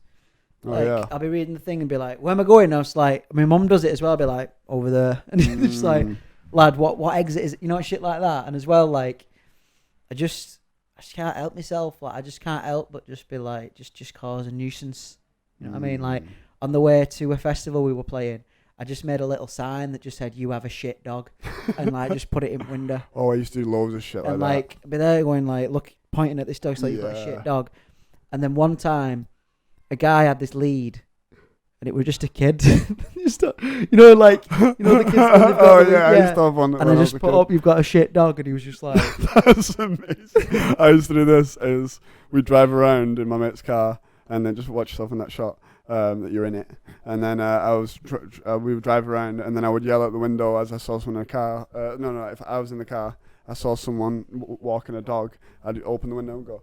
Oh, Like, yeah. I'll be reading the thing and be like, where am I going? And I was like, my mum does it as well. I'll be like, over there. And it's just like, lad, what exit is it? Shit like that. And as well, like, I just can't help myself. Like, I just can't help but just be like, just cause a nuisance. You know what I mean? Like, on the way to a festival we were playing, I just made a little sign that just said, "You have a shit dog," and like just put it in the window. Oh, I used to do loads of shit and like be there going like, look, pointing at this dog, so you've got a shit dog. And then one time, a guy had this lead, and it was just a kid. Just, like the kids. Oh yeah, I used to have one. And I just put up, "You've got a shit dog," and he was just like, "That's amazing." I used to do this: is we drive around in my mate's car, and then just watch yourself in that shot. That you're in it, and then we would drive around, and then I would yell out the window as I saw someone in a car. If I was in the car, I saw someone walking a dog, I'd open the window and go,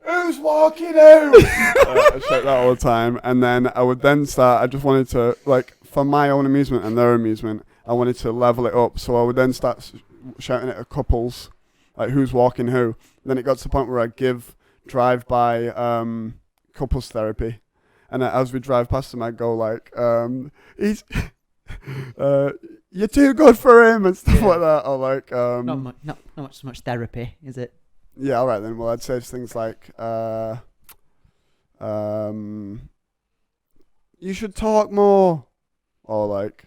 "Who's walking out?" I shout that all the time, and then I would then start. I just wanted to, like, for my own amusement and their amusement, I wanted to level it up, so I would then start shouting at couples, like, who's walking who. Then it got to the point where I'd give drive-by couples therapy. And as we drive past him, I'd go like, "He's, you're too good for him," and stuff like that. Or like, not so much therapy, is it? Yeah, all right then. Well, I'd say things like, "You should talk more," or like,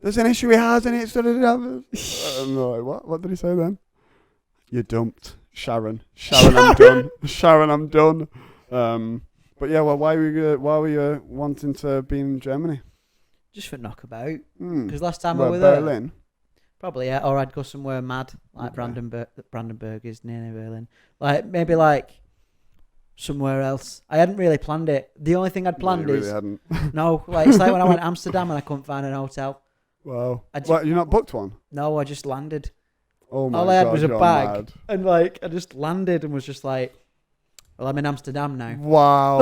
"There's an issue he has in it." And like, what did he say then? "You're dumped, Sharon. I'm done. Sharon, I'm done." But yeah, well, why were you wanting to be in Germany? Just for knockabout. Because last time I was Berlin? there, probably, yeah. Or I'd go somewhere mad, like Brandenburg is near Berlin. Like, maybe like somewhere else. I hadn't really planned it. The only thing I'd planned you really hadn't. No, like, it's like when I went to Amsterdam and I couldn't find an hotel. Wow. What, you not booked one? No, I just landed. Oh my God. All I had was a bag. Mad. And like, I just landed and was just like, well, I'm in Amsterdam now. Wow.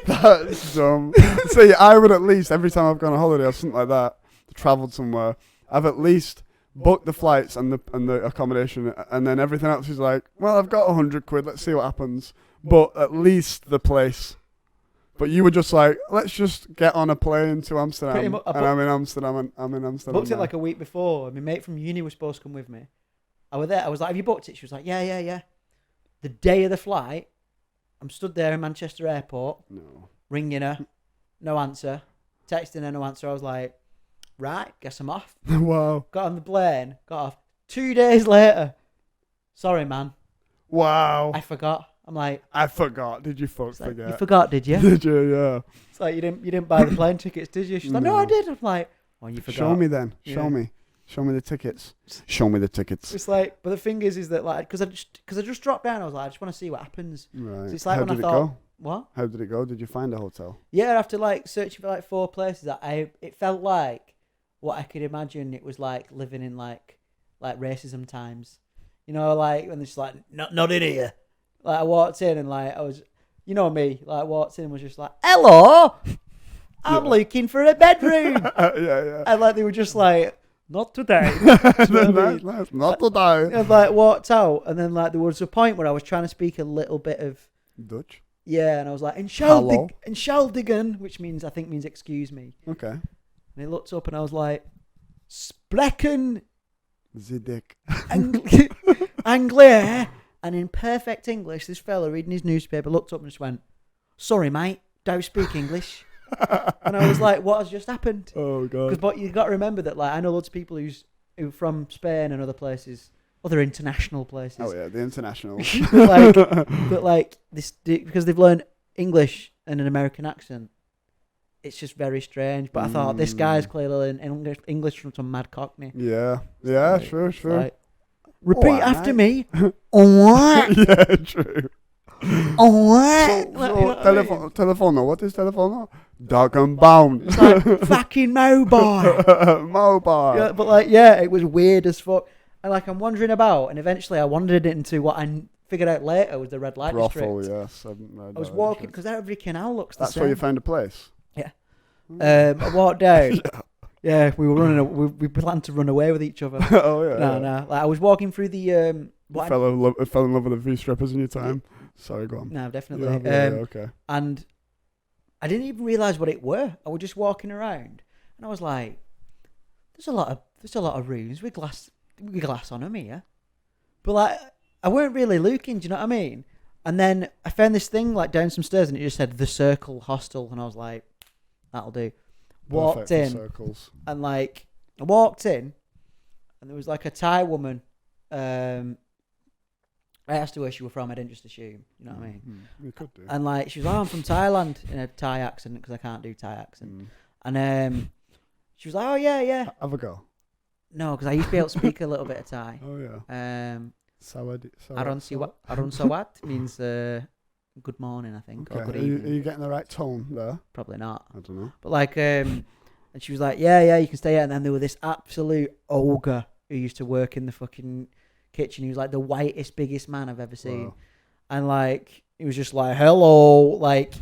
That's dumb. See, I would at least, every time I've gone on holiday or something like that, travelled somewhere, I've at least booked the flights and the accommodation, and then everything else is like, well, I've got 100 quid, let's see what happens. But at least the place. But you were just like, let's just get on a plane to Amsterdam. I'm in Amsterdam, and I'm in Amsterdam. Booked it like a week before. My mate from uni was supposed to come with me. I was there. I was like, "Have you booked it?" She was like, yeah. The day of the flight, I'm stood there in Manchester Airport, ringing her, no answer, texting her, no answer. I was like, right, guess I'm off. Wow. Got on the plane, got off. 2 days later, sorry, man. Wow. I forgot. I'm like, I forgot. Did you it's like, forget? you forgot, did you? Did you? Yeah. It's like you didn't buy the plane tickets, did you? She's like, no, I No. did. I'm like, well, you forgot. Show me then. Yeah. Show me. Show me the tickets. Show me the tickets. It's like, but the thing is that like, because I just dropped down, I was like, I just want to see what happens. Right. So it's like How when I did it thought, go? what? How did it go? Did you find a hotel? Yeah, after like searching for like 4 places, it felt like what I could imagine it was like living in like racism times. You know, like when it's like not in here. Like I walked in and like I was, you know me, like I walked in and was just like, hello, I'm looking for a bedroom. Yeah. And like they were just like, not today. Do you know what I mean? Nice. Not today. And like walked out, and then like there was a point where I was trying to speak a little bit of Dutch. yeah, and I was like, Hello. Entschuldigen, which means excuse me. Okay. And he looked up and I was like, Sprechen The dick. Anglais. And in perfect English, this fella reading his newspaper looked up and just went, sorry, mate, don't speak English. And I was like, what has just happened? Oh god. But you've got to remember that like I know lots of people who from Spain and other places, other international places. Oh yeah, the international. but like this because they've learned English and an American accent. It's just very strange. But I thought this guy's clearly learned English from some mad Cockney. Yeah. Yeah. Like, Sure. like, repeat Alright, after mate. me. Alright. Yeah. True. Alright. So telefono. What is telefono? Dog and bound. It's like fucking mobile. Mobile. Yeah, but like, yeah, it was weird as fuck. And like, I'm wandering about, and eventually I wandered into what I figured out later was the red light Brothel, district. yes. I was walking because every canal looks the That's same. where you found a place. Yeah. I walked down. Yeah, we were running. We planned to run away with each other. Oh yeah. No. Like I was walking through the. You fell in love with the V-strippers in your time. Sorry, go on. No, definitely. Yeah, okay. And I didn't even realise what it were. I was just walking around, and I was like, "There's a lot of rooms with glass on them here," but like I weren't really looking. Do you know what I mean? And then I found this thing like down some stairs, and it just said the Circle Hostel, and I was like, "That'll do." Walked Perfect for in, circles. and like I walked in, and there was like a Thai woman. I asked her where she was from. I didn't just assume. You know what I mean? You could do. And like she was, I'm from Thailand in a Thai accent because I can't do Thai accent. And she was like, oh yeah. Have a go. No, because I used to be able to speak a little bit of Thai. Oh yeah. Aron Sawat. Sawat means good morning, I think, Okay. or good Are evening. you getting the right tone there? Probably not. I don't know. But like, and she was like, yeah, you can stay here. And then there was this absolute ogre who used to work in the fucking kitchen. He was like the whitest, biggest man I've ever seen. Wow. And like, he was just like, hello, like,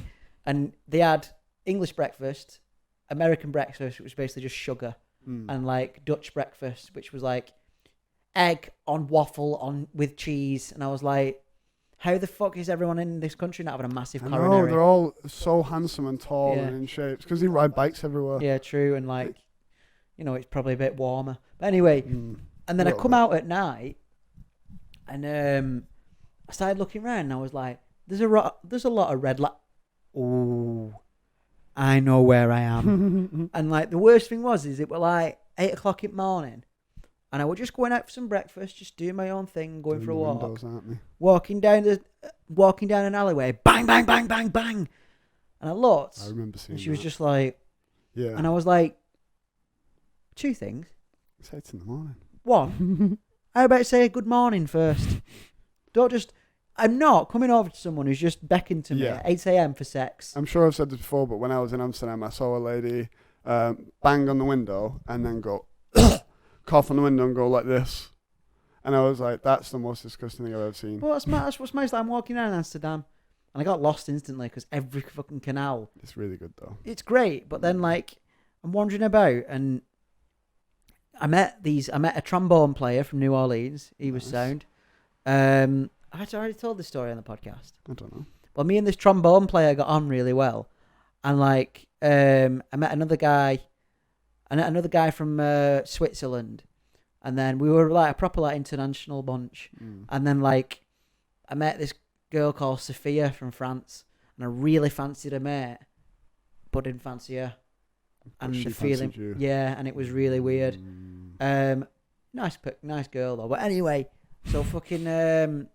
and they had English breakfast, American breakfast, which was basically just sugar, and like Dutch breakfast, which was like egg on waffle with cheese. And I was like, how the fuck is everyone in this country not having a massive I know, coronary? they're all so handsome and tall Yeah. and in shape because they ride bikes everywhere. Yeah, true. And like, you know, it's probably a bit warmer. But anyway, and then I come out at night, and I started looking around, and I was like, there's a lot of red light. Oh, I know where I am. And like the worst thing was it were like 8:00 in the morning, and I was just going out for some breakfast, just doing my own thing, going for a walk, Windows, aren't they? walking down an alleyway, bang, bang, bang, bang, bang, and I looked, I remember seeing. and she was that. just like, Yeah. and I was like, 2 things. It's 8 in the morning. 1, how about say good morning first? Don't just. I'm not coming over to someone who's just beckoned to me Yeah. at 8 a.m. for sex. I'm sure I've said this before, but when I was in Amsterdam, I saw a lady bang on the window and then go cough on the window and go like this, and I was like, "That's the most disgusting thing I've ever seen." Well, that's what's most. I'm walking around Amsterdam, and I got lost instantly because every fucking canal. It's really good though. It's great, but then like I'm wandering about, and I met a trombone player from New Orleans. He was Nice. sound. I'd already told this story on the podcast. I don't know. Well, me and this trombone player got on really well, and like I met another guy from Switzerland, and then we were like a proper like international bunch. And then like I met this girl called Sophia from France, and I really fancied her mate, but didn't fancy her. And she the feeling, fancied you. yeah, and it was really weird. Nice girl though. But anyway, so fucking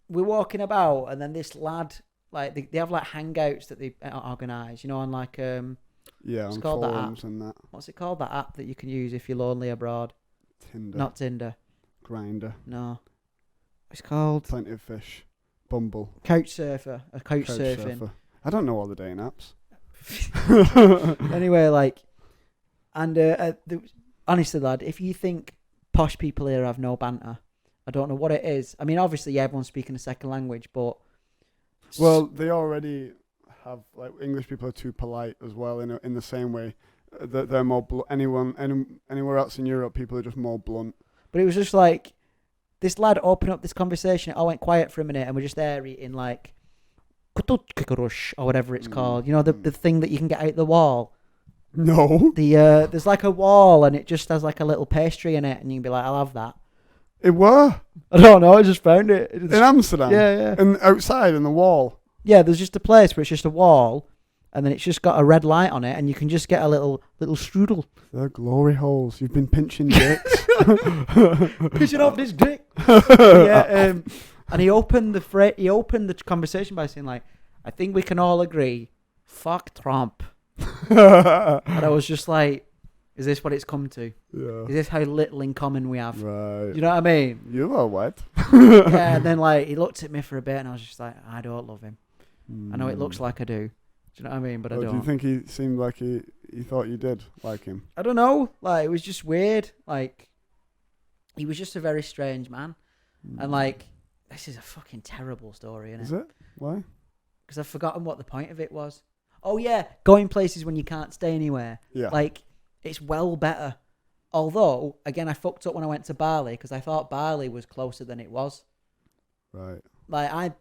we're walking about, and then this lad, like they have like hangouts that they organise, you know, on like Yeah, it's on called that forums and that. what's it called, that app that you can use if you're lonely abroad? Tinder. Not Tinder. Grinder. No. It's called Plenty of fish. Bumble. Couchsurfer. A couchsurfing. Couchsurfer. I don't know all the dating apps. Anyway, like, and honestly, lad, if you think posh people here have no banter, I don't know what it is. I mean, obviously, yeah, everyone's speaking a second language, but Well, they already have, like, English people are too polite as well in the same way. They're more anywhere else in Europe, people are just more blunt. But it was just like this lad opened up this conversation. I went quiet for a minute, and we're just there eating like or whatever it's called. You know, the thing that you can get out the wall. No. There's like a wall, and it just has like a little pastry in it, and you can be like, I'll have that. It were I don't know. I just found it in Amsterdam. Yeah. And outside in the wall. Yeah, there's just a place where it's just a wall, and then it's just got a red light on it, and you can just get a little strudel. They're glory holes. You've been pinching dicks. Pissing off this dick. Yeah, and he opened the conversation by saying like, I think we can all agree, fuck Trump. And I was just like, is this what it's come to? Yeah. Is this how little in common we have? Right. You know what I mean? You are what? Yeah, and then like he looked at me for a bit, and I was just like, I don't love him. I know it looks like I do. Do you know what I mean? But I don't. Do you think he seemed like he thought you did like him? I don't know. Like, it was just weird. Like, he was just a very strange man. And like, this is a fucking terrible story, isn't it? Is it? Why? Because I've forgotten what the point of it was. Oh yeah, going places when you can't stay anywhere. Yeah. Like, it's well better. Although, again, I fucked up when I went to Bali because I thought Bali was closer than it was. Right. Like,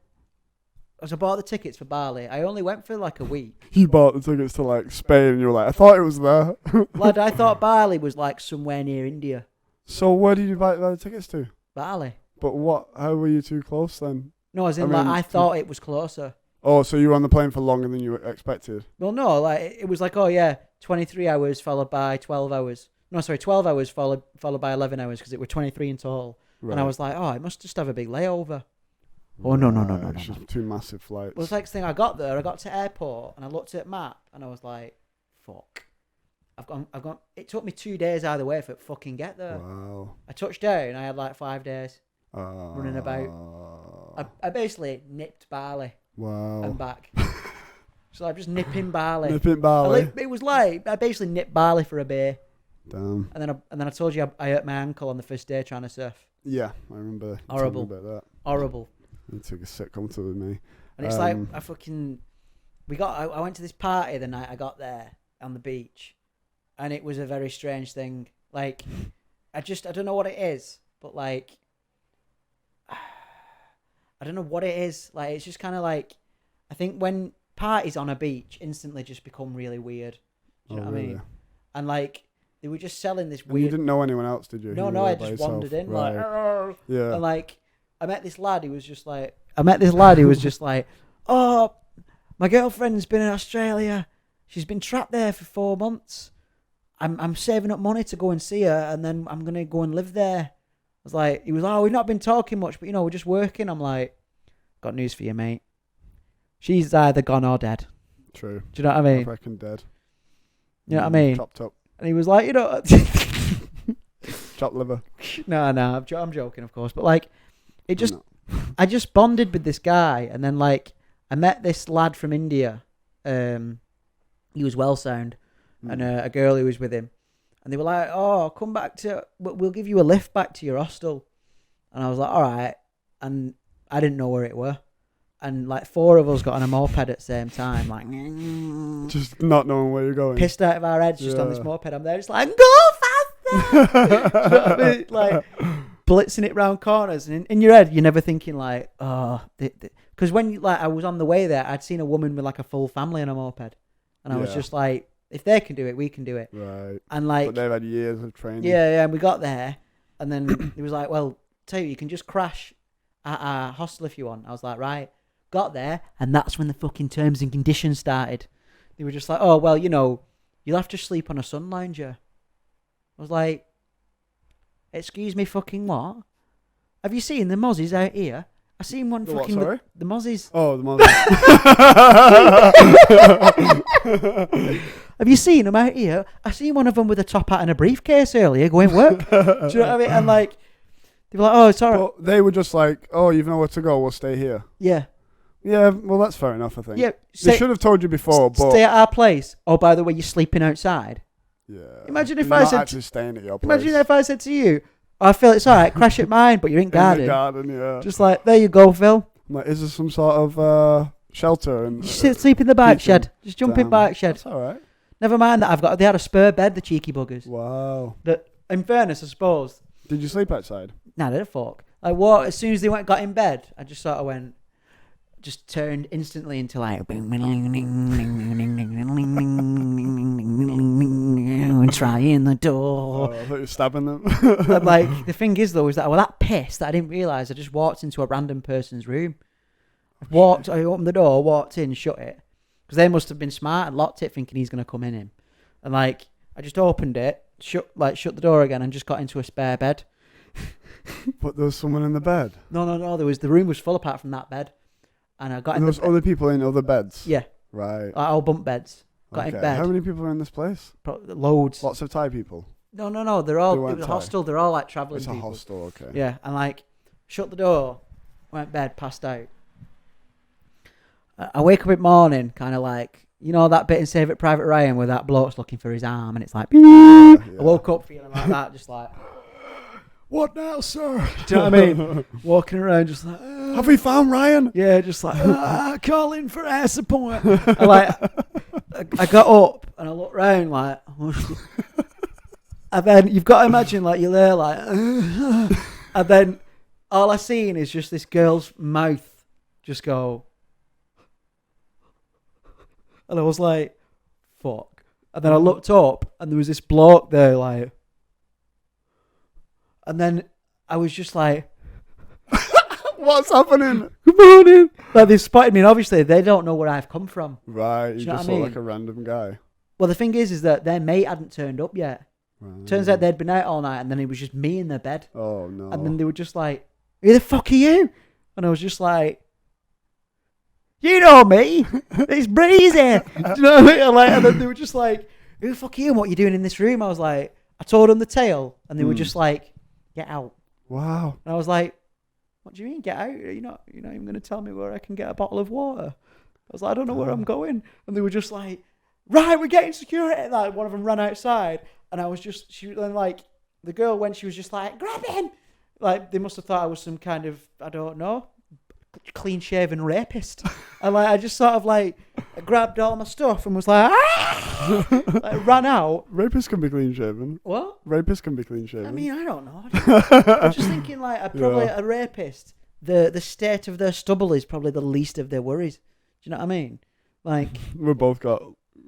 as I bought the tickets for Bali, I only went for like a week. You bought the tickets to like Spain and you were like, I thought it was there. Lad, I thought Bali was like somewhere near India. So where did you buy the tickets to? Bali. But what? How were you too close then? No, as in I thought it was closer. Oh, so you were on the plane for longer than you expected? Well, no, like it was like, oh yeah, 23 hours followed by 12 hours. No, sorry, 12 hours followed by 11 hours because it were 23 in total. Right. And I was like, oh, it must just have a big layover. Oh, no. It's just two massive flights. Well, it's like the thing, I got there, I got to airport, and I looked at map, and I was like, fuck. I've gone. It took me 2 days either way for it fucking get there. Wow. I touched down, I had like 5 days running about. I basically nipped Bali. Wow. And back. So I'm just nipping Bali. Nipping Bali. It was like, I basically nipped Bali for a beer. Damn. And then I told you I hurt my ankle on the first day trying to surf. Yeah, I remember. Horrible. About that. Horrible. You took a sitcom to with me. And it's like, I went to this party the night I got there on the beach. And it was a very strange thing. Like, I don't know what it is. But like, I don't know what it is. Like, it's just kind of like, I think when parties on a beach instantly just become really weird. Do you know what I mean? And like, they were just selling this weird. You didn't know anyone else, did you? No, I just wandered in like, yeah. And like, I met this lad who was just like, oh, my girlfriend's been in Australia. She's been trapped there for 4 months. I'm saving up money to go and see her, and then I'm gonna go and live there. I was like, he was like, oh, we've not been talking much, but we're just working. I'm like, got news for you, mate. She's either gone or dead. True. Do you know what I mean? I reckon dead. You know what I mean? Chopped up. And he was like, Chopped liver. No, I'm joking, of course. But like, I just bonded with this guy, and then like, I met this lad from India. He was well sound, and a girl who was with him. And they were like, oh, come back we'll give you a lift back to your hostel. And I was like, all right. And I didn't know where it were. And like 4 of us got on a moped at the same time, like just not knowing where you're going. Pissed out of our heads just on this moped. I'm there just like, go faster! You know what I mean? Like blitzing it round corners. And in your head, you're never thinking like, oh, because when I was on the way there, I'd seen a woman with like a full family on a moped. And I was just like, if they can do it, we can do it. Right. And like, but they've had years of training. Yeah. And we got there, and then he was like, "Well, tell you can just crash at our hostel if you want." I was like, "Right." Got there, and that's when the fucking terms and conditions started. They were just like, "Oh, well, you'll have to sleep on a sun lounger." I was like, "Excuse me, fucking what? Have you seen the mozzies out here? I seen one The what, fucking sorry? the mozzies. Oh, the mother. Have you seen them out here? I seen one of them with a top hat and a briefcase earlier going work. Do you know what I mean? And like, they were like, oh, it's alright. Well, they were just like, oh, you've nowhere to go, we'll stay here. Yeah. Yeah, well, that's fair enough, I think. Yeah. They should have told you before, but... Stay at our place. Oh, by the way, you're sleeping outside. Yeah. Imagine if You're I not said... actually staying at your place. Imagine if I said to you, I feel it's alright, crash at mine, but you're in In garden. the garden, yeah. Just like, there you go, Phil. I'm like, is there some sort of shelter? And You sleep in the bike heating? shed. Just jump in Damn. bike shed. That's all right. Never mind that they had a spare bed, the cheeky buggers. Wow. That, in fairness, I suppose. Did you sleep outside? Nah, they did fuck. I walked, as soon as they got in bed, I just sort of just turned instantly into like, trying the door. Oh, I thought you were stabbing them. And like, the thing is though, is that I was that pissed that I didn't realise I just walked into a random person's room. I opened the door, walked in, shut it. Because they must have been smart and locked it thinking he's going to come in. And like, I just opened it, shut the door again and just got into a spare bed. But there was someone in the bed. No. The room was full apart from that bed. And I got And in there was other people in other beds. Yeah. Right. All bunk beds. Got in bed. How many people are in this place? Loads. Lots of Thai people. No. They're all, They it weren't was a Thai. hostel. They're all like travelling It's a people. hostel, okay. Yeah. And like, shut the door, went to bed, passed out. I wake up in the morning, kind of like, you know that bit in Save It Private Ryan where that bloke's looking for his arm and it's like, Yeah. I woke up feeling like that, just like, What now, sir? do you know what I mean? Walking around just like, Have we found Ryan? yeah, just like, calling for air support. I got up and I looked round like, and then you've got to imagine like you're there like, and then all I seen is just this girl's mouth just go. And I was like, fuck. And then I looked up and there was this bloke there like. And then I was just like, What's happening? good morning. Like they spotted me and obviously they don't know where I've come from. Right, Do you you know just what I look mean? like a random guy. Well, the thing is that their mate hadn't turned up yet. Right. Turns out they'd been out all night and then it was just me in their bed. Oh, no. And then they were just like, who the fuck are you? And I was just like, you know me. It's Breezy. Do you know what I mean? And then they were just like, who the fuck are you and what are you doing in this room? I was like, I told them the tale and they were just like, get out. Wow. And I was like, what do you mean get out? You're not even going to tell me where I can get a bottle of water? I was like, I don't know where I'm going. And they were just like, right, we're getting security. And like, one of them ran outside and I was just, the girl when she was just like, grab him. Like, they must have thought I was some kind of, I don't know, clean-shaven rapist. And like, I just sort of like grabbed all my stuff and was like, like ran out. Rapists can be clean shaven. What? Rapists can be clean shaven. I mean, I don't know. I'm just thinking like, a rapist, the state of their stubble is probably the least of their worries. Do you know what I mean? Like, We've both got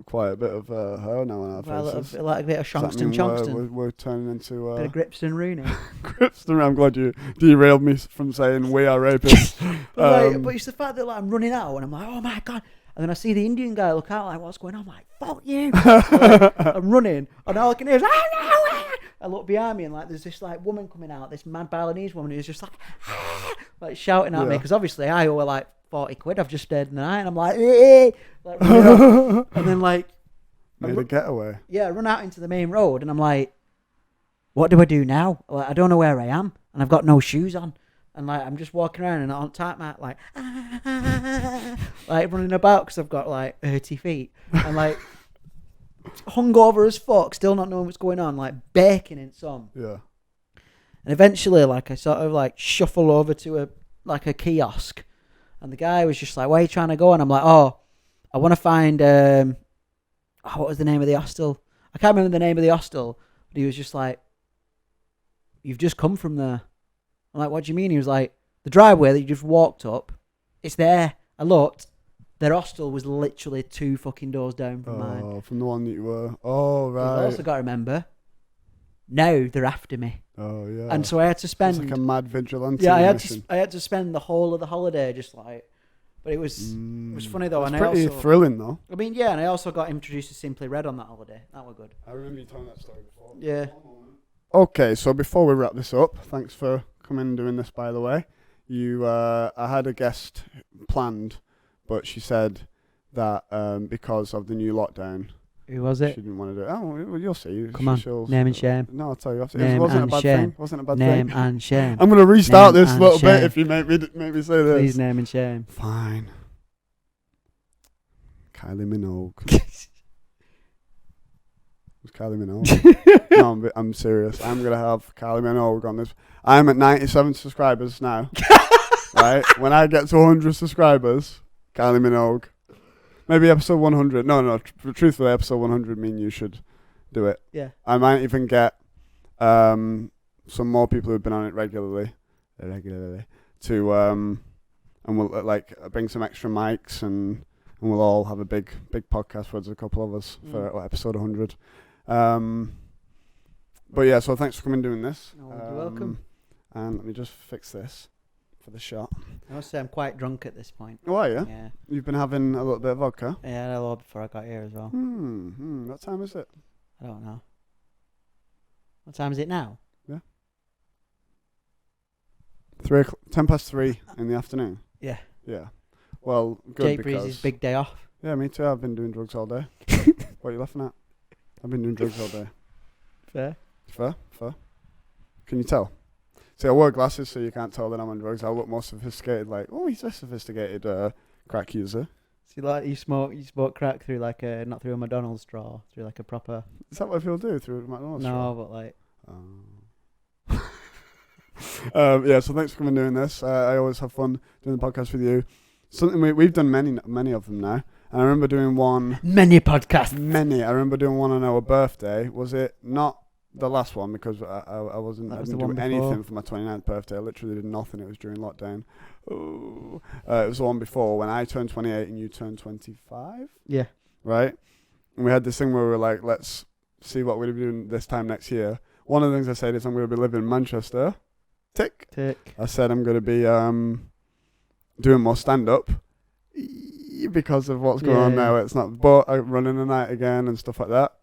quite a bit of hair now on our faces. like a bit of Does that Shongston mean Chongston. we're turning into Bit of Gripston Rooney. Gripston. I'm glad you derailed me from saying we are rapists. But it's the fact that like I'm running out and I'm like, oh my god. And then I see the Indian guy look out like, what's going on? I'm like, fuck you. Like, I'm running and all I can hear is, I look behind me and like there's this like woman coming out, this mad Balinese woman who's just like shouting at me because obviously I owe her like 40 quid. I've just stayed in the night and I'm like, like running out. And then like Made a getaway. yeah, I run out into the main road and I'm like, what do I do now? Like, I don't know where I am and I've got no shoes on. And like, I'm just walking around and on top mat, like running about because I've got like 30 feet. And like, hungover as fuck, still not knowing what's going on, like baking in some. Yeah. And eventually, like, I sort of like shuffle over to a kiosk. And the guy was just like, where are you trying to go? And I'm like, oh, I want to find, what was the name of the hostel? I can't remember the name of the hostel. But he was just like, you've just come from there. I'm like, what do you mean? He was like, the driveway that you just walked up, it's there. I looked. Their hostel was literally 2 fucking doors down from mine. Oh, from the one that you were. Oh, But I've right. also got to remember, now they're after me. Oh, yeah. And so I had to spend... It's like a mad vigilante Yeah, I mission. had to spend the whole of the holiday just like... But it was funny though. It's And pretty I also... thrilling, though. I mean, yeah, and I also got introduced to Simply Red on that holiday. That were good. I remember you telling that story before. Yeah. Okay, so before we wrap this up, thanks for coming and doing this, by the way. I had a guest planned, but she said that because of the new lockdown, Who was she it? didn't want to do it. Oh, well, you'll see. Come on, name and shame. No, I'll tell you. It Name wasn't a and bad shame. thing. Wasn't a bad Name thing. and shame. I'm going to restart Name this and little bit shame. if you make me say this. Please name and shame. Fine. Kylie Minogue. It's Kylie Minogue. No, I'm serious. I'm going to have Kylie Minogue on this. I'm at 97 subscribers now. Right? When I get to 100 subscribers, Kylie Minogue. Maybe episode 100. No. Truthfully, episode 100 mean you should do it. Yeah. I might even get some more people who've been on it regularly to and we'll bring some extra mics and we'll all have a big podcast where there's a couple of us for episode 100. But yeah, so thanks for coming and doing this. Oh, you're welcome. And let me just fix this for the shot. I must say I'm quite drunk at this point. Oh, are you? Yeah. You've been having a little bit of vodka? Yeah, I had a lot before I got here as well. What time is it? I don't know. What time is it now? 3:10 in the afternoon. Yeah. Yeah. Well, good Jake because Breezy's big day off. yeah, me too. I've been doing drugs all day. What are you laughing at? I've been doing drugs all day. Fair. Fair. Can you tell? See, I wear glasses so you can't tell that I'm on drugs. I look more sophisticated. Like, oh, he's a sophisticated crack user. See, like you smoke crack through like not through a McDonald's straw, through like a proper. Is that what people do through McDonald's? No, but like. Yeah, so thanks for coming and doing this. I always have fun doing the podcast with you. Something we've done many of them now. And I remember doing one. Many podcasts. Many. I remember doing one on our birthday. Was it not the last one? Because I didn't do anything for my 29th birthday. I literally did nothing. It was during lockdown. Oh. It was the one before when I turned 28 and you turned 25. Yeah. Right? And we had this thing where we were like, let's see what we're doing this time next year. One of the things I said is I'm going to be living in Manchester. Tick. I said I'm going to be doing more stand-up because of what's going on now. It's not, but I'm running the night again and stuff like that.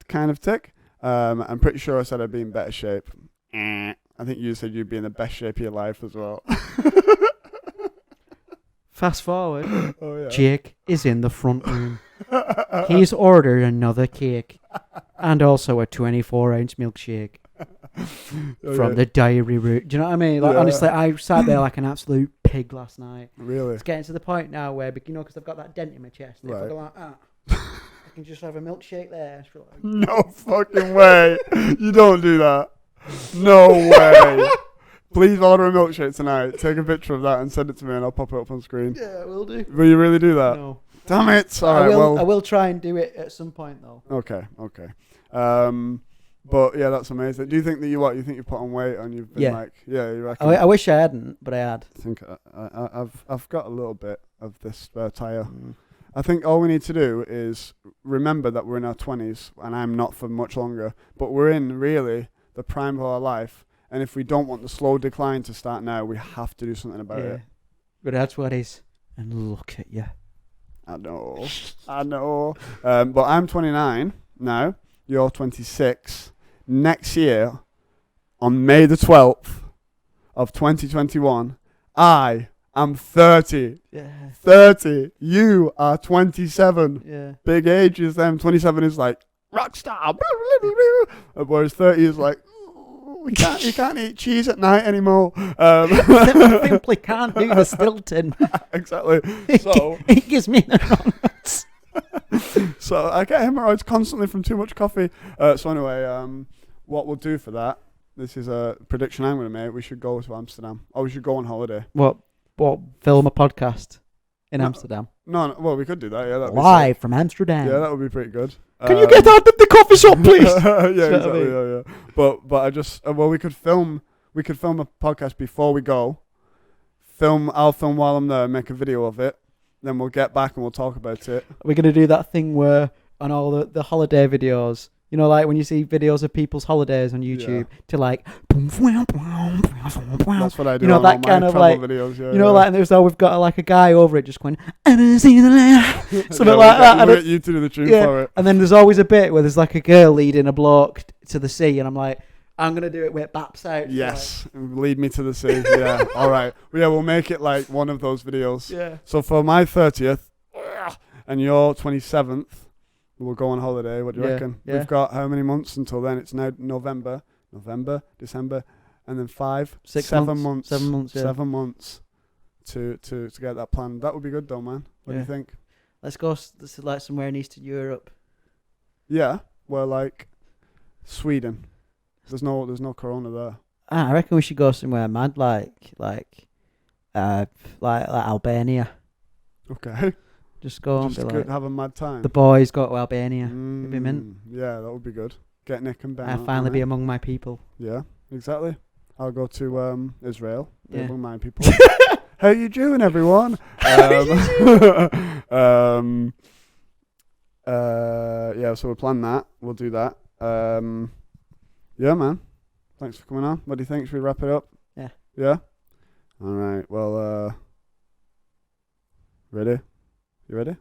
Kind of tick. I'm pretty sure I said I'd be in better shape. I think you said you'd be in the best shape of your life as well. Fast forward. Oh, yeah. Jake is in the front room. He's ordered another cake and also a 24-ounce milkshake. From the diary route. Do you know what I mean? Like, honestly, I sat there like an absolute pig last night. Really? It's getting to the point now where, because I've got that dent in my chest. If I go like that, I can just have a milkshake there. Like, no fucking way. You don't do that. No way. Please order a milkshake tonight. Take a picture of that and send it to me and I'll pop it up on screen. Yeah, I will do. Will you really do that? No. Damn it. All right, I will try and do it at some point though. Okay. But yeah, that's amazing. Do you think that you think you've put on weight and you've been you reckon? I wish I hadn't, but I had. I think I've got a little bit of this spare tire. I think all we need to do is remember that we're in our 20s and I'm not for much longer, but we're in really the prime of our life. And if we don't want the slow decline to start now, we have to do something about it. But that's what it is. And look at you. I know. But I'm 29 now. You're 26. Next year, on May the 12th of 2021, I am 30. Yeah. 30. You are 27. Yeah. Big ages then. 27 is like rock star. Whereas 30 is like, you can't eat cheese at night anymore. I simply can't do the Stilton. Exactly. So it gives me the nuts. So I get hemorrhoids constantly from too much coffee. So anyway, what we'll do for that, this is a prediction I'm going to make. We should go to Amsterdam. Or we should go on holiday. What? Film a podcast in Amsterdam? No, well, we could do that. Yeah, that'd be live sick. from Amsterdam. Yeah, that would be pretty good. Can you get out of the coffee shop, please? Yeah, exactly. Yeah. But I just we could film a podcast before we go. I'll film while I'm there, make a video of it. Then we'll get back and we'll talk about it. We're going to do that thing where on all the holiday videos, you know, like when you see videos of people's holidays on YouTube, to like, that's what I do. You know, on that all kind my of travel like, videos. Yeah, you know, like, and there's we've got like a guy over it just going, something like that. We'll get you to do the tune for it. And then there's always a bit where there's like a girl leading a bloke to the sea, and I'm like, I'm gonna do it with baps out. so Yes, lead me to the sea. Yeah, all right. Yeah, we'll make it like one of those videos. like- yeah. So for my 30th and your 27th, we'll go on holiday. What do you Yeah, reckon? yeah. We've got how many months until then? It's now November, December, and then 7 months. 7 months. Yeah. 7 months to get that planned. That would be good though, man. What do Yeah. you think? Let's go. This is like somewhere in Eastern Europe. Yeah, well, like Sweden. There's no corona there. I reckon we should go somewhere mad, like Albania. Okay. Just go Just and be good, like, have a mad time. the boys go to Albania. It'd be mint. Yeah, that would be good. Get Nick and Ben. I out, finally be innit? among my people. Yeah, exactly. I'll go to Israel. Be Yeah. among my people. How you doing, everyone? Yeah, so we'll plan that. We'll do that. Yeah, man. Thanks for coming on. What do you think? Should we wrap it up? Yeah. Yeah? All right. Well, ready? You ready?